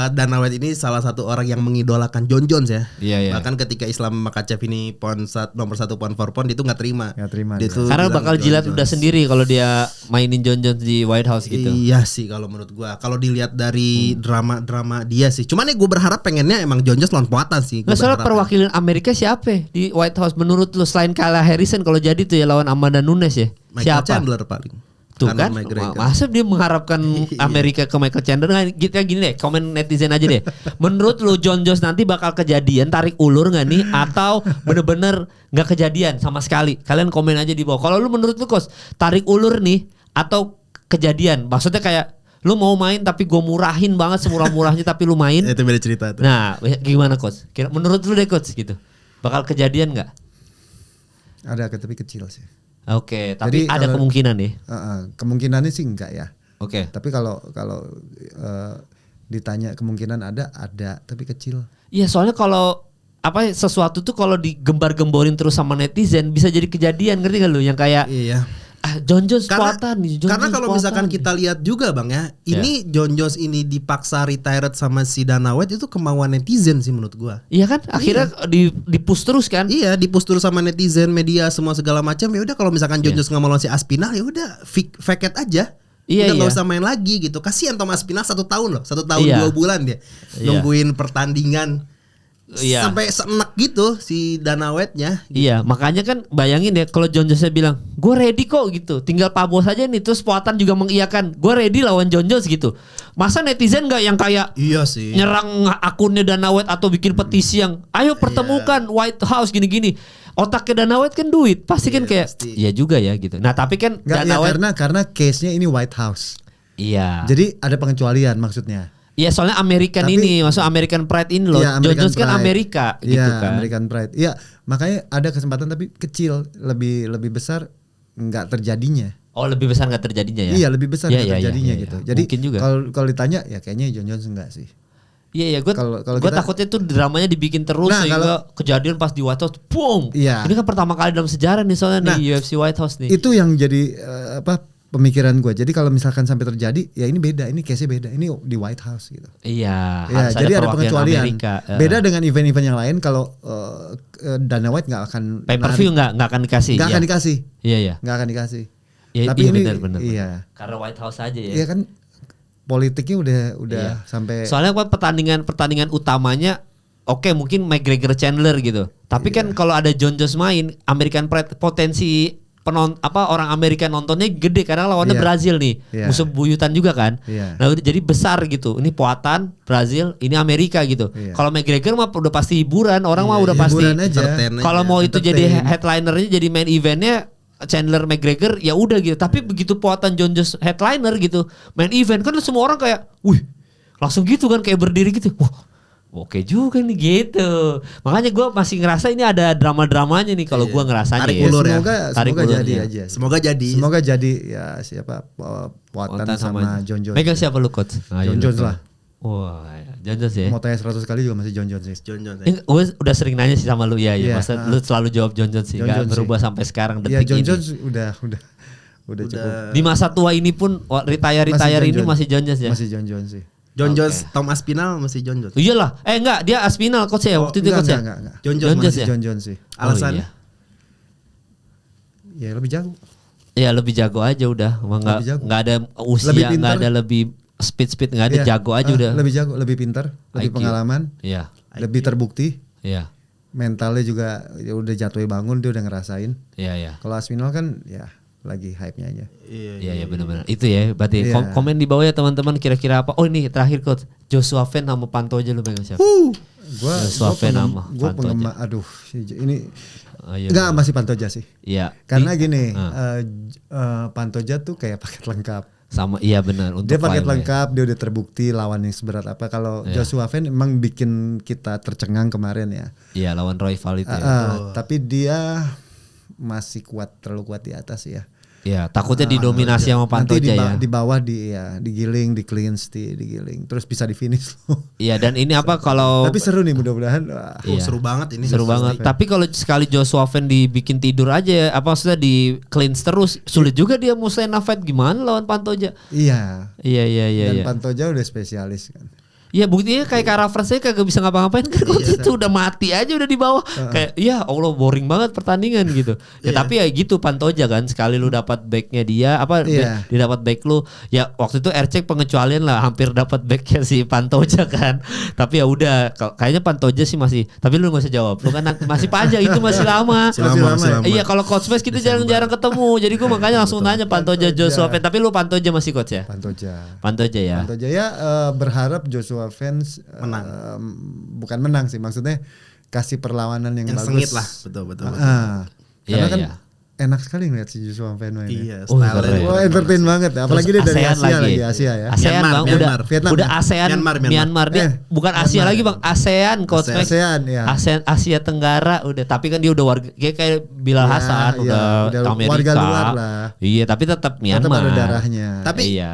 Dana White ini salah satu orang yang mengidolakan Jon Jones ya. Iya. Bahkan ketika Islam Makhachev ini nomor 1 pound for pound itu nggak terima. Dia tuh karena bilang bakal jilat Jon udah Jones. sendiri kalau dia mainin Jon Jones di White House gitu. Iya sih kalau menurut gua. Kalau dilihat dari drama dia sih. Cuman gue berharap pengennya emang Jon Jones lawan Poatan sih. Nggak, soalnya perwakilan Amerika siapa di White House menurut lu selain Kamala Harrison kalau jadi tuh ya lawan Amanda Nunes ya? Michael Siapa? Chandler paling. Tuh Conor kan, McGregor. masa dia mengharapkan Amerika ke Michael Chandler? Nah, kita gini deh, komen netizen aja deh. Menurut lu Jon Jones nanti bakal kejadian tarik ulur nggak nih? Atau bener-bener nggak kejadian sama sekali? Kalian komen aja di bawah. Kalau lu menurut lu Coach, tarik ulur nih atau kejadian? Maksudnya kayak lu mau main tapi gue murahin banget semurah-murahnya tapi lu main. Itu beda cerita tuh. Nah, gimana Coach? Menurut lu deh Coach gitu, bakal kejadian nggak? Ada tapi kecil sih. Oke, tapi Jadi ada kemungkinan nih. Kemungkinannya sih enggak ya. Oke. Tapi kalau ditanya kemungkinan ada tapi kecil. Iya, soalnya kalau sesuatu tuh kalau digembar-gemborin terus sama netizen bisa jadi kejadian, ngerti gak lu? Yang kayak Iya. Jon Jones Poatan nih. Karena kalau misalkan kita lihat juga Bang ya, ini Jon Jones ini dipaksa retired sama si Dana White itu kemauan netizen sih menurut gua. Iya kan? Akhirnya di-push terus kan? Iya, di-push terus sama netizen, media semua segala macam. Ya udah kalau misalkan Jon Jones nggak mau lawan si Aspinall ya udah fake it aja. Iya, udah nggak iya. usah main lagi gitu. Kasihan Thomas Aspinall 1 tahun loh, 1 tahun Iya. 2 bulan dia nungguin pertandingan. Iya. Sampai seenak gitu si Dana White-nya. Iya, makanya kan bayangin ya kalau Jon Jones bilang, gue ready kok gitu, tinggal Pak Bos aja nih, terus Poatan juga mengiyakan, gue ready lawan Jon Jones gitu. Masa netizen nggak yang kayak Iya sih. nyerang akunnya Dana White atau bikin petisi yang, ayo pertemukan White House gini-gini. Otaknya Dana White kan duit, pasti kan kayak, pasti. iya juga ya gitu. Nah tapi kan Enggak Dana ya, White, karena case-nya ini White House. iya. Jadi ada pengecualian maksudnya. Iya soalnya American Tapi- ini, maksud American Pride ini loh. Iya, Jon American Jones kan Pride. Amerika gitu Iya, kan. American Pride. Iya, makanya ada kesempatan tapi kecil, lebih besar nggak terjadinya. Oh lebih besar nggak terjadinya ya? Iya, lebih besar Iya, nggak iya, terjadinya iya, gitu. iya. Jadi Mungkin juga. kalau ditanya ya kayaknya Jon Jones enggak sih. Iya gue Kalau kita- takutnya tuh dramanya dibikin terus Nah, sehingga kejadian pas di White House, boom. Iya. Ini kan pertama kali dalam sejarah nih soalnya Nah, nih UFC White House nih. Itu yang jadi pemikiran gue. Jadi kalau misalkan sampai terjadi, ya ini beda, ini case-nya beda. Ini di White House gitu. Iya. Ya, harus jadi ada perwakilan pengecualian. Amerika. Beda dengan event-event yang lain kalau Dana White nggak akan Pay per view nggak akan dikasih. nggak ya? akan dikasih, Iya iya. nggak akan dikasih. Iya, Tapi iya, ini benar. iya, Karena White House aja ya. iya kan politiknya udah Iya. sampai. Soalnya kan pertandingan utamanya oke mungkin McGregor Chandler gitu. Tapi kan kalau ada Jon Jones main, American Pride potensi orang Amerika nontonnya gede karena lawannya Iya. Brazil nih. Iya. Musuh buyutan juga kan. Iya. Nah, jadi besar gitu. Ini Poatan, Brazil, ini Amerika gitu. Iya. Kalau McGregor mah udah pasti hiburan, orang mah udah pasti. hiburan aja. Entertain Kalau aja. mau itu jadi Entertain. headlinernya jadi main eventnya Chandler McGregor ya udah gitu. Tapi begitu Poatan Jon Jones headliner gitu, main event kan semua orang kayak, wih, langsung gitu kan kayak berdiri gitu. Wah, oke juga nih gitu. Makanya gue masih ngerasa ini ada drama-dramanya nih kalau gue ngerasanya Tarik ya. ulur ya. Semoga ulurnya. jadi aja. Semoga jadi. Semoga jadi ya siapa Poatan Poatan sama Jon Jones. Megang siapa lu coach? Jon Jones lah. Wah, Jon Jones ya. Mau tanya 100 kali juga masih Jon Jones sih. Jon Jones. Gue udah sering nanya sih sama lu ya, Iya, masa lu selalu jawab Jon Jones sih, Jon gak Jones berubah sih. sampai sekarang Iya, detik Jon ini. Jones udah cukup. Di masa tua ini pun retire Jon ini Jones. masih Jon Jones ya. Masih Jon Jones sih. Jon Jones, Tom Aspinall masih Jon Jones. Iyalah, enggak dia Aspinall coach ya waktu itu coach ya. Enggak. Jon Jon Jones Jones masih. ya? Jon Jones sih. Alasan? Oh, iya. Ya lebih jago. Ya lebih jago aja udah, emang Lebih jago. nggak ada usia, Lebih nggak pintar. ada lebih speed nggak ada, Iya. jago aja udah. Lebih jago, lebih pintar, lebih IQ. pengalaman, Iya, lebih terbukti. iya, Mentalnya juga ya udah jatuh bangun, dia udah ngerasain. iya. Kalau Aspinall kan ya lagi hype-nya aja. Iya benar-benar. Itu ya, berarti Iya. komen di bawah ya teman-teman kira-kira apa. Oh ini terakhir coach, Joshua Fan sama Pantoja lu pegang siapa? Joshua Fan sama Gua Pantoja. penggemar, aduh, ini Ayo. enggak masih Pantoja sih. Iya. Karena gini, Ah. Pantoja tuh kayak paket lengkap. Sama iya benar untuk Dia paket file-nya. lengkap, dia udah terbukti lawan yang seberat apa. Kalau Iya. Joshua Fan emang bikin kita tercengang kemarin ya. Iya lawan Roy Val itu. Ya. Tapi dia masih kuat, terlalu kuat di atas ya. Iya, takutnya didominasi sama Pantoja ya. Di bawah digiling, di cleanse, digiling, terus bisa di finish. Iya, dan ini apa kalau Tapi seru nih, mudah-mudahan. Seru banget ini. Seru banget. Tapi kalau sekali Joshua Van dibikin tidur aja, apa maksudnya di cleanse terus, sulit juga dia Musaina fight gimana lawan Pantoja. Iya. Iya. Dan Pantoja udah spesialis kan. Iya, buktinya kayak Kara-France saya kagak bisa ngapa-ngapain kan, itu udah mati aja udah di bawah. Kayak ya Allah boring banget pertandingan gitu. Ya tapi ya gitu Pantoja kan, sekali lu dapat backnya dia dia dapat back lu. Ya waktu itu Ercek pengecualian lah, hampir dapat backnya si Pantoja kan. Tapi ya udah kayaknya Pantoja sih masih, tapi lu enggak usah jawab. Lu kan masih panjang itu masih lama. Iya, kalau coach Space kita jarang-jarang ketemu. Jadi gua makanya langsung nanya Pantoja Joshua Van. Tapi lu Pantoja masih coach ya? Pantoja ya. Pantoja ya, berharap Joshua fans menang. Bukan menang sih, maksudnya kasih perlawanan yang bagus. Sengit lah, betul. Karena kan enak sekali ngeliat si Joshua Van main. Iya, style. Entertain banget ya. Apalagi dia dari Asia ya. ASEAN Bang, Vietnam, udah ASEAN Myanmar dia bukan Asia lagi Bang, ASEAN coach Max. ASEAN Asia Tenggara udah, tapi kan dia udah warga kayak Bilal Hasan udah Amerika. Warga luar lah. Iya, tapi tetap Myanmar. Tetap ada darahnya.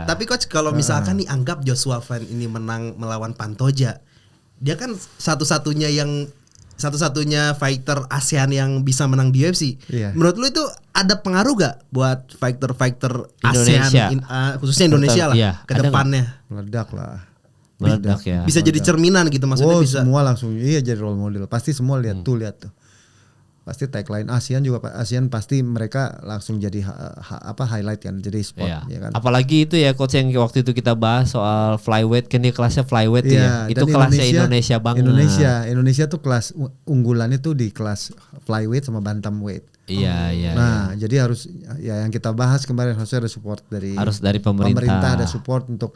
Tapi coach kalau misalkan nih anggap Joshua Van ini menang melawan Pantoja, dia kan satu-satunya fighter ASEAN yang bisa menang di UFC. Menurut lu itu ada pengaruh gak buat fighter ASEAN, khususnya Indonesia lah ke depannya? Meledak lah. Ya. Bisa jadi cerminan gitu maksudnya. Bisa. Semua langsung jadi role model. Pasti semua lihat tuh. Pasti tagline ASEAN pasti mereka langsung jadi highlight kan, jadi spot ya kan. Apalagi itu ya coach yang waktu itu kita bahas soal flyweight, kan dia kelasnya flyweight ya. Itu kelasnya Indonesia banget. Indonesia tuh kelas unggulannya tuh di kelas flyweight sama bantamweight. Iya. Nah, jadi harus yang kita bahas kemarin harusnya ada support dari pemerintah ada support untuk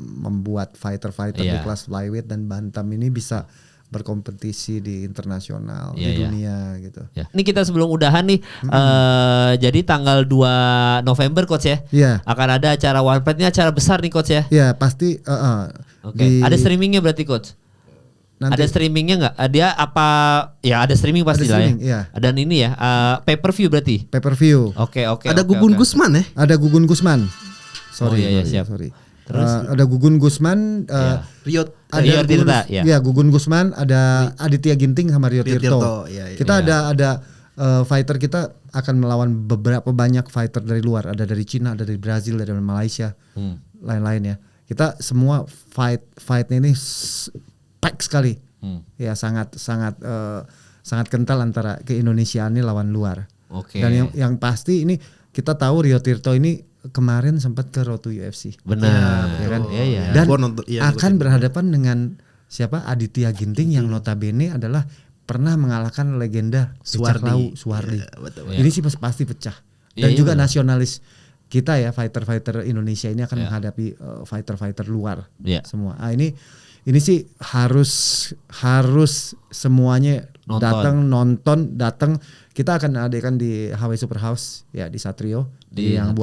membuat fighter di kelas flyweight dan bantam ini bisa berkompetisi di internasional di dunia gitu. Ini kita sebelum udahan nih, jadi tanggal 2 November coach ya. Akan ada acara One Fight, ini acara besar nih coach ya. Iya, pasti. Ada streamingnya berarti coach? Nanti. Ada streamingnya nggak? Dia apa? Ya ada streaming pasti lah ya. Dan ini ya pay per view berarti. Pay per view. Oke. Ada Gugun Gusman ya? Ada Gugun Gusman. Sorry. Terus ada Gugun Gusman, Rio Tirta, Gugun Gusman, ada Aditya Ginting sama Rio Tirto. Kita ada fighter kita akan melawan beberapa banyak fighter dari luar, ada dari Cina, ada dari Brazil, dari Malaysia, lain-lain ya. Kita semua fightnya ini pack sekali, ya sangat kental antara keindonesiaan ini lawan luar. Dan yang pasti ini kita tahu Rio Tirto ini kemarin sempat ke Road to UFC. Benar. Ya kan? Iya. Dan akan berhadapan dengan siapa? Aditya Ginting yang notabene adalah pernah mengalahkan legenda Suwardi. Ini sih pasti pecah. Dan juga nasionalis kita ya, fighter Indonesia ini akan menghadapi fighter luar semua. Ini sih harus semuanya nonton. Kita akan adakan di HW Super House ya di Satrio. Yang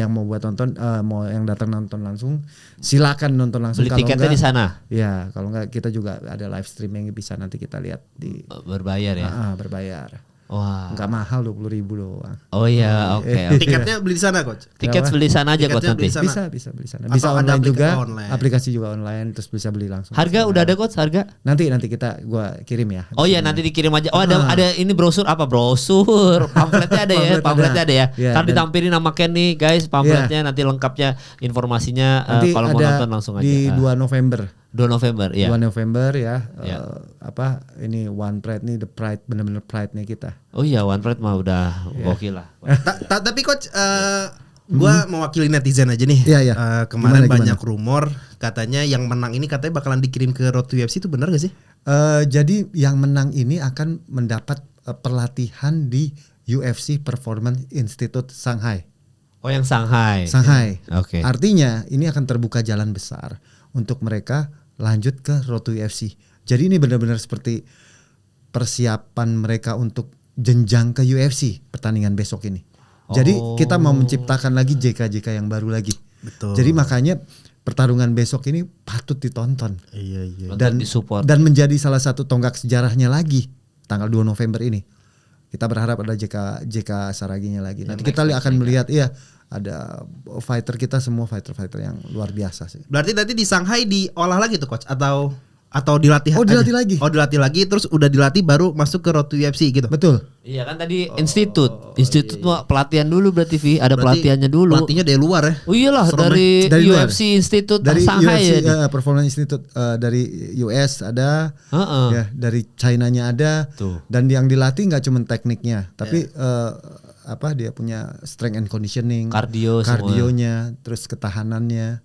mau buat nonton, mau yang datang nonton langsung, silakan nonton langsung. Beli tiketnya di sana. Ya, kalau enggak kita juga ada live streaming, bisa nanti kita lihat di berbayar ya. Berbayar. Wah. Enggak mahal, 20.000 doang. Oh iya, oke. Tiketnya beli di sana coach. Tiket beli sana aja coach nanti. Bisa beli sana. Bisa online juga, aplikasi juga online, terus bisa beli langsung. Harga udah ada coach, harga? Nanti gua kirim ya. Oh iya, nanti dikirim aja. Oh ada ini brosur pamfletnya ada ya, pamfletnya ada ya. Ntar ditampilin nama Ken nih guys, pamfletnya nanti lengkapnya informasinya, kalau mau nonton langsung aja. Di 2 November. 2 November ya. 2 November ya. Ini One Pride nih, the pride, bener-bener pride-nya kita. Oh iya, One Pride mah udah gokil lah. Tapi coach, gua mewakili netizen aja nih. Kemarin banyak rumor katanya yang menang ini katanya bakalan dikirim ke Road to UFC, itu benar gak sih? Jadi yang menang ini akan mendapat pelatihan di UFC Performance Institute Shanghai. Oh yang Shanghai. Oke. Artinya ini akan terbuka jalan besar untuk mereka lanjut ke Road to UFC. Jadi ini benar-benar seperti persiapan mereka untuk jenjang ke UFC pertandingan besok ini. Jadi kita mau menciptakan lagi JK yang baru lagi. Betul. Jadi makanya pertarungan besok ini patut ditonton. Iya. Dan menjadi salah satu tonggak sejarahnya lagi tanggal 2 November ini. kita berharap ada JK Saraginya lagi. Nanti kita akan melihat ada fighter kita semua fighter yang luar biasa sih. Berarti nanti di Shanghai diolah lagi tuh coach atau dilatih dilatih lagi. Oh, dilatih lagi terus udah dilatih baru masuk ke Road to UFC gitu. Betul. Iya kan tadi institut mah pelatihan dulu berarti ada pelatihannya dulu. Pelatihnya dari luar ya. Oh iyalah dari UFC Institute dari Shanghai UFC, ya. Performance Institute dari US ada, ya dari China-nya ada. Tuh. Dan yang dilatih nggak cuma tekniknya, tapi dia punya strength and conditioning, kardionya, terus ketahanannya,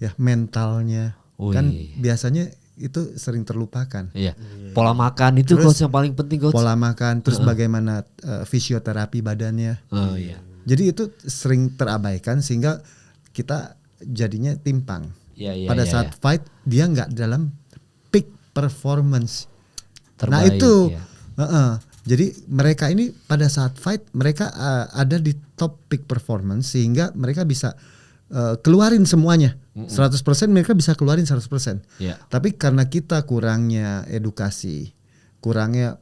ya mentalnya. Kan biasanya itu sering terlupakan. Iya. Pola makan itu coach yang paling penting coach. Pola makan, terus bagaimana fisioterapi badannya. Oh iya. Jadi itu sering terabaikan sehingga kita jadinya timpang. Pada saat fight dia nggak dalam peak performance. Terbaik, nah itu, jadi mereka ini pada saat fight mereka ada di top peak performance sehingga mereka bisa keluarin semuanya. 100% mereka bisa keluarin 100%. Tapi karena kita kurangnya edukasi, kurangnya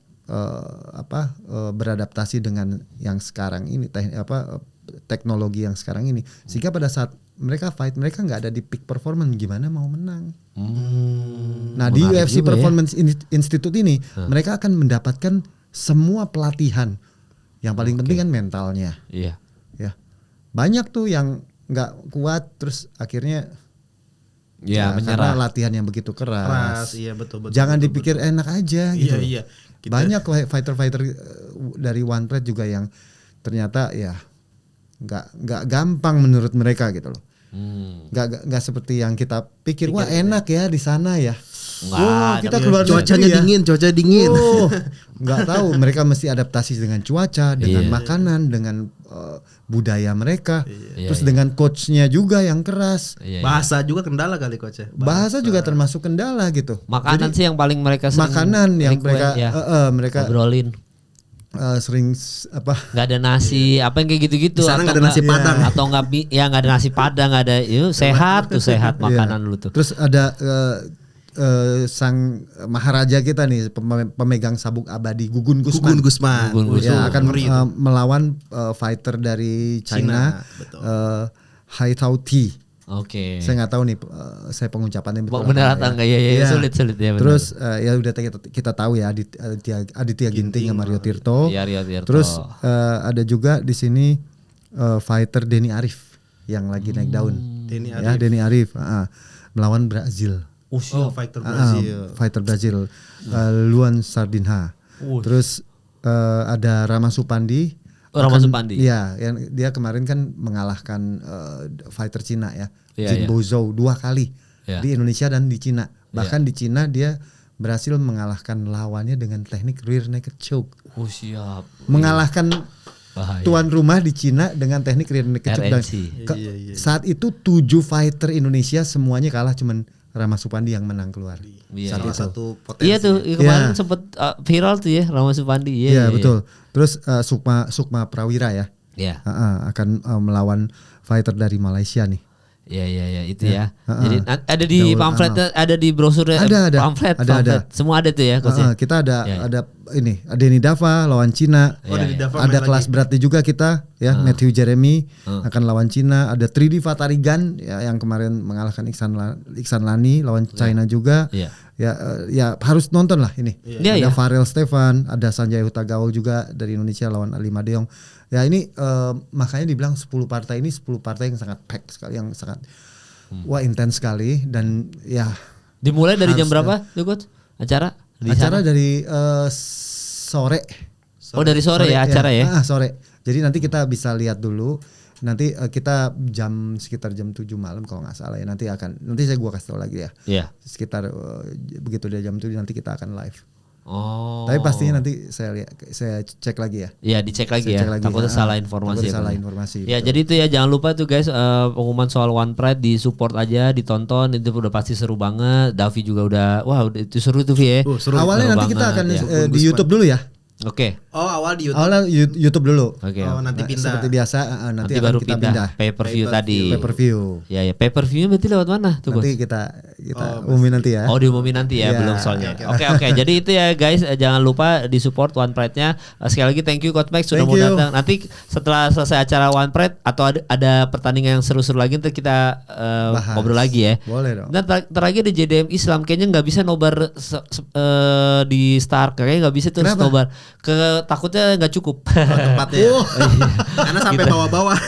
beradaptasi dengan yang sekarang ini teknologi yang sekarang ini, sehingga pada saat mereka fight mereka nggak ada di peak performance, gimana mau menang. Nah di UFC Performance Institute ini mereka akan mendapatkan semua pelatihan. Yang paling penting kan mentalnya. Iya. Ya banyak tuh yang nggak kuat terus akhirnya karena latihan yang begitu keras. Iya betul. Jangan dipikir enak aja gitu. Iya. Banyak fighter dari One Pride juga yang ternyata ya nggak gampang menurut mereka gitu loh. Nggak seperti yang kita pikir. Wah enak ya di sana ya. Kita keluar cuaca dingin. Oh, nggak tahu mereka mesti adaptasi dengan cuaca, dengan makanan, dengan budaya mereka, terus dengan coachnya juga yang keras. Bahasa juga kendala kali coach. Bahasa juga termasuk kendala gitu. Makanan sih yang paling mereka sering makanan yang mereka obrolin. Sering nggak ada nasi apa yang kayak gitu-gitu. Di sana nggak ada nasi padang atau nggak ada nasi padang, nggak ada. Sehat makanan lu tuh. Terus ada sang maharaja kita nih pemegang sabuk abadi Gugun Gusman ya, akan melawan fighter dari China, Hai Tao Ti. Oke. Saya nggak tahu nih saya pengucapannya benar atau enggak ya. Sulit ya. Terus ya udah kita tahu ya Aditya Ginting sama Rio Tirto. Terus ada juga di sini fighter Denny Arif yang lagi naik daun. Denny Arif melawan Brazil. Fighter Brazil, Luan Sardinha. Terus ada Rama Supandi. Iya, yang dia kemarin kan mengalahkan fighter Cina ya, Jin Bozhou 2 kali di Indonesia dan di Cina. Bahkan di Cina dia berhasil mengalahkan lawannya dengan teknik rear naked choke. Siap. Mengalahkan tuan rumah di Cina dengan teknik rear naked choke. Saat itu 7 fighter Indonesia semuanya kalah, cuman Rama Supandi yang menang keluar. Salah satu potensi. Iya tuh kemarin sempet viral tuh ya Rama Supandi. Iya betul. Terus Sukma Prawira ya. Iya. Akan melawan fighter dari Malaysia nih. Iya itu ya. Jadi ada di pamflet, ada di brosur ada. Pamflet. Semua ada tuh ya coach. Kita ada ini Denny Dava lawan Cina. Ada kelas beratnya juga kita ya. Matthew Jeremy akan lawan Cina. Ada 3D Fatarigan ya, yang kemarin mengalahkan Iksan Lani lawan China juga. Ya harus nonton lah ini. Ada Farel Stefan, ada Sanjay Hutagaul juga dari Indonesia lawan Ali Madeong. Ya ini makanya dibilang 10 partai ini 10 partai yang sangat pack sekali, yang sangat intens sekali. Dan ya dimulai dari jam berapa tuh coach acara? Dari sore. Dari sore ya acara ya. Sore. Jadi nanti kita bisa lihat dulu. Nanti kita sekitar jam 7 malam kalau nggak salah ya. Nanti gua kasih tahu lagi ya. Sekitar begitu dia jam 7 nanti kita akan live. Tapi pastinya nanti saya cek lagi ya. Iya, dicek lagi ya. Takutnya salah informasi. Ya, betul. jadi itu ya, jangan lupa tuh guys, pengumuman soal One Pride di support aja, ditonton, itu udah pasti seru banget. Davi juga udah itu seru tuh Vi ya. Awalnya nanti kita akan di YouTube dulu ya. Oke. Oh, awal di YouTube. Awalnya YouTube dulu. Oke. Oh, nanti pindah. Seperti biasa nanti akan baru kita pindah. pay per view tadi. Pay per view. Ya pay per view berarti lewat mana tuh, Nanti Coach? kita umumin nanti ya. Oh, diumumin nanti ya, Iya. belum soalnya. Oke. Jadi itu ya guys, jangan lupa di support One Pride-nya. Sekali lagi thank you Coach Max sudah Thank mau you. datang. Nanti setelah selesai acara One Pride atau ada pertandingan yang seru-seru lagi nanti kita Bahas. ngobrol lagi ya. Boleh dong. Dan terakhir di JDM Islam kayaknya nggak bisa nobar di Stark, kayaknya nggak bisa tuh Kenapa? nobar. Takutnya nggak cukup. Tempatnya. Karena sampai bawah-bawah.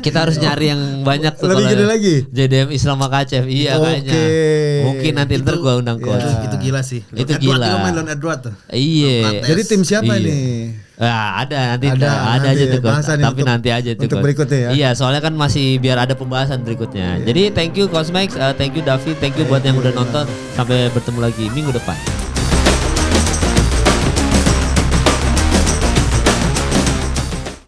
Kita harus nyari yang banyak tuh. Lebih kalau gede lagi? JDM Islam Makachev. Iya Oke. kayaknya. Mungkin nanti ntar gua undang Coach. Itu gila sih. Itu Edward gila. juga main Leon Edward tuh. Iya. Mates. Jadi tim siapa Iya. nih? Ada nanti Ada aja nanti tuh Coach. bahasan Tapi untuk- nanti aja tuh untuk Coach. berikutnya ya. Iya, soalnya kan masih biar ada pembahasan berikutnya. Jadi thank you Coach Max, thank you Davi, thank you buat yang udah nonton. Sampai bertemu lagi minggu depan.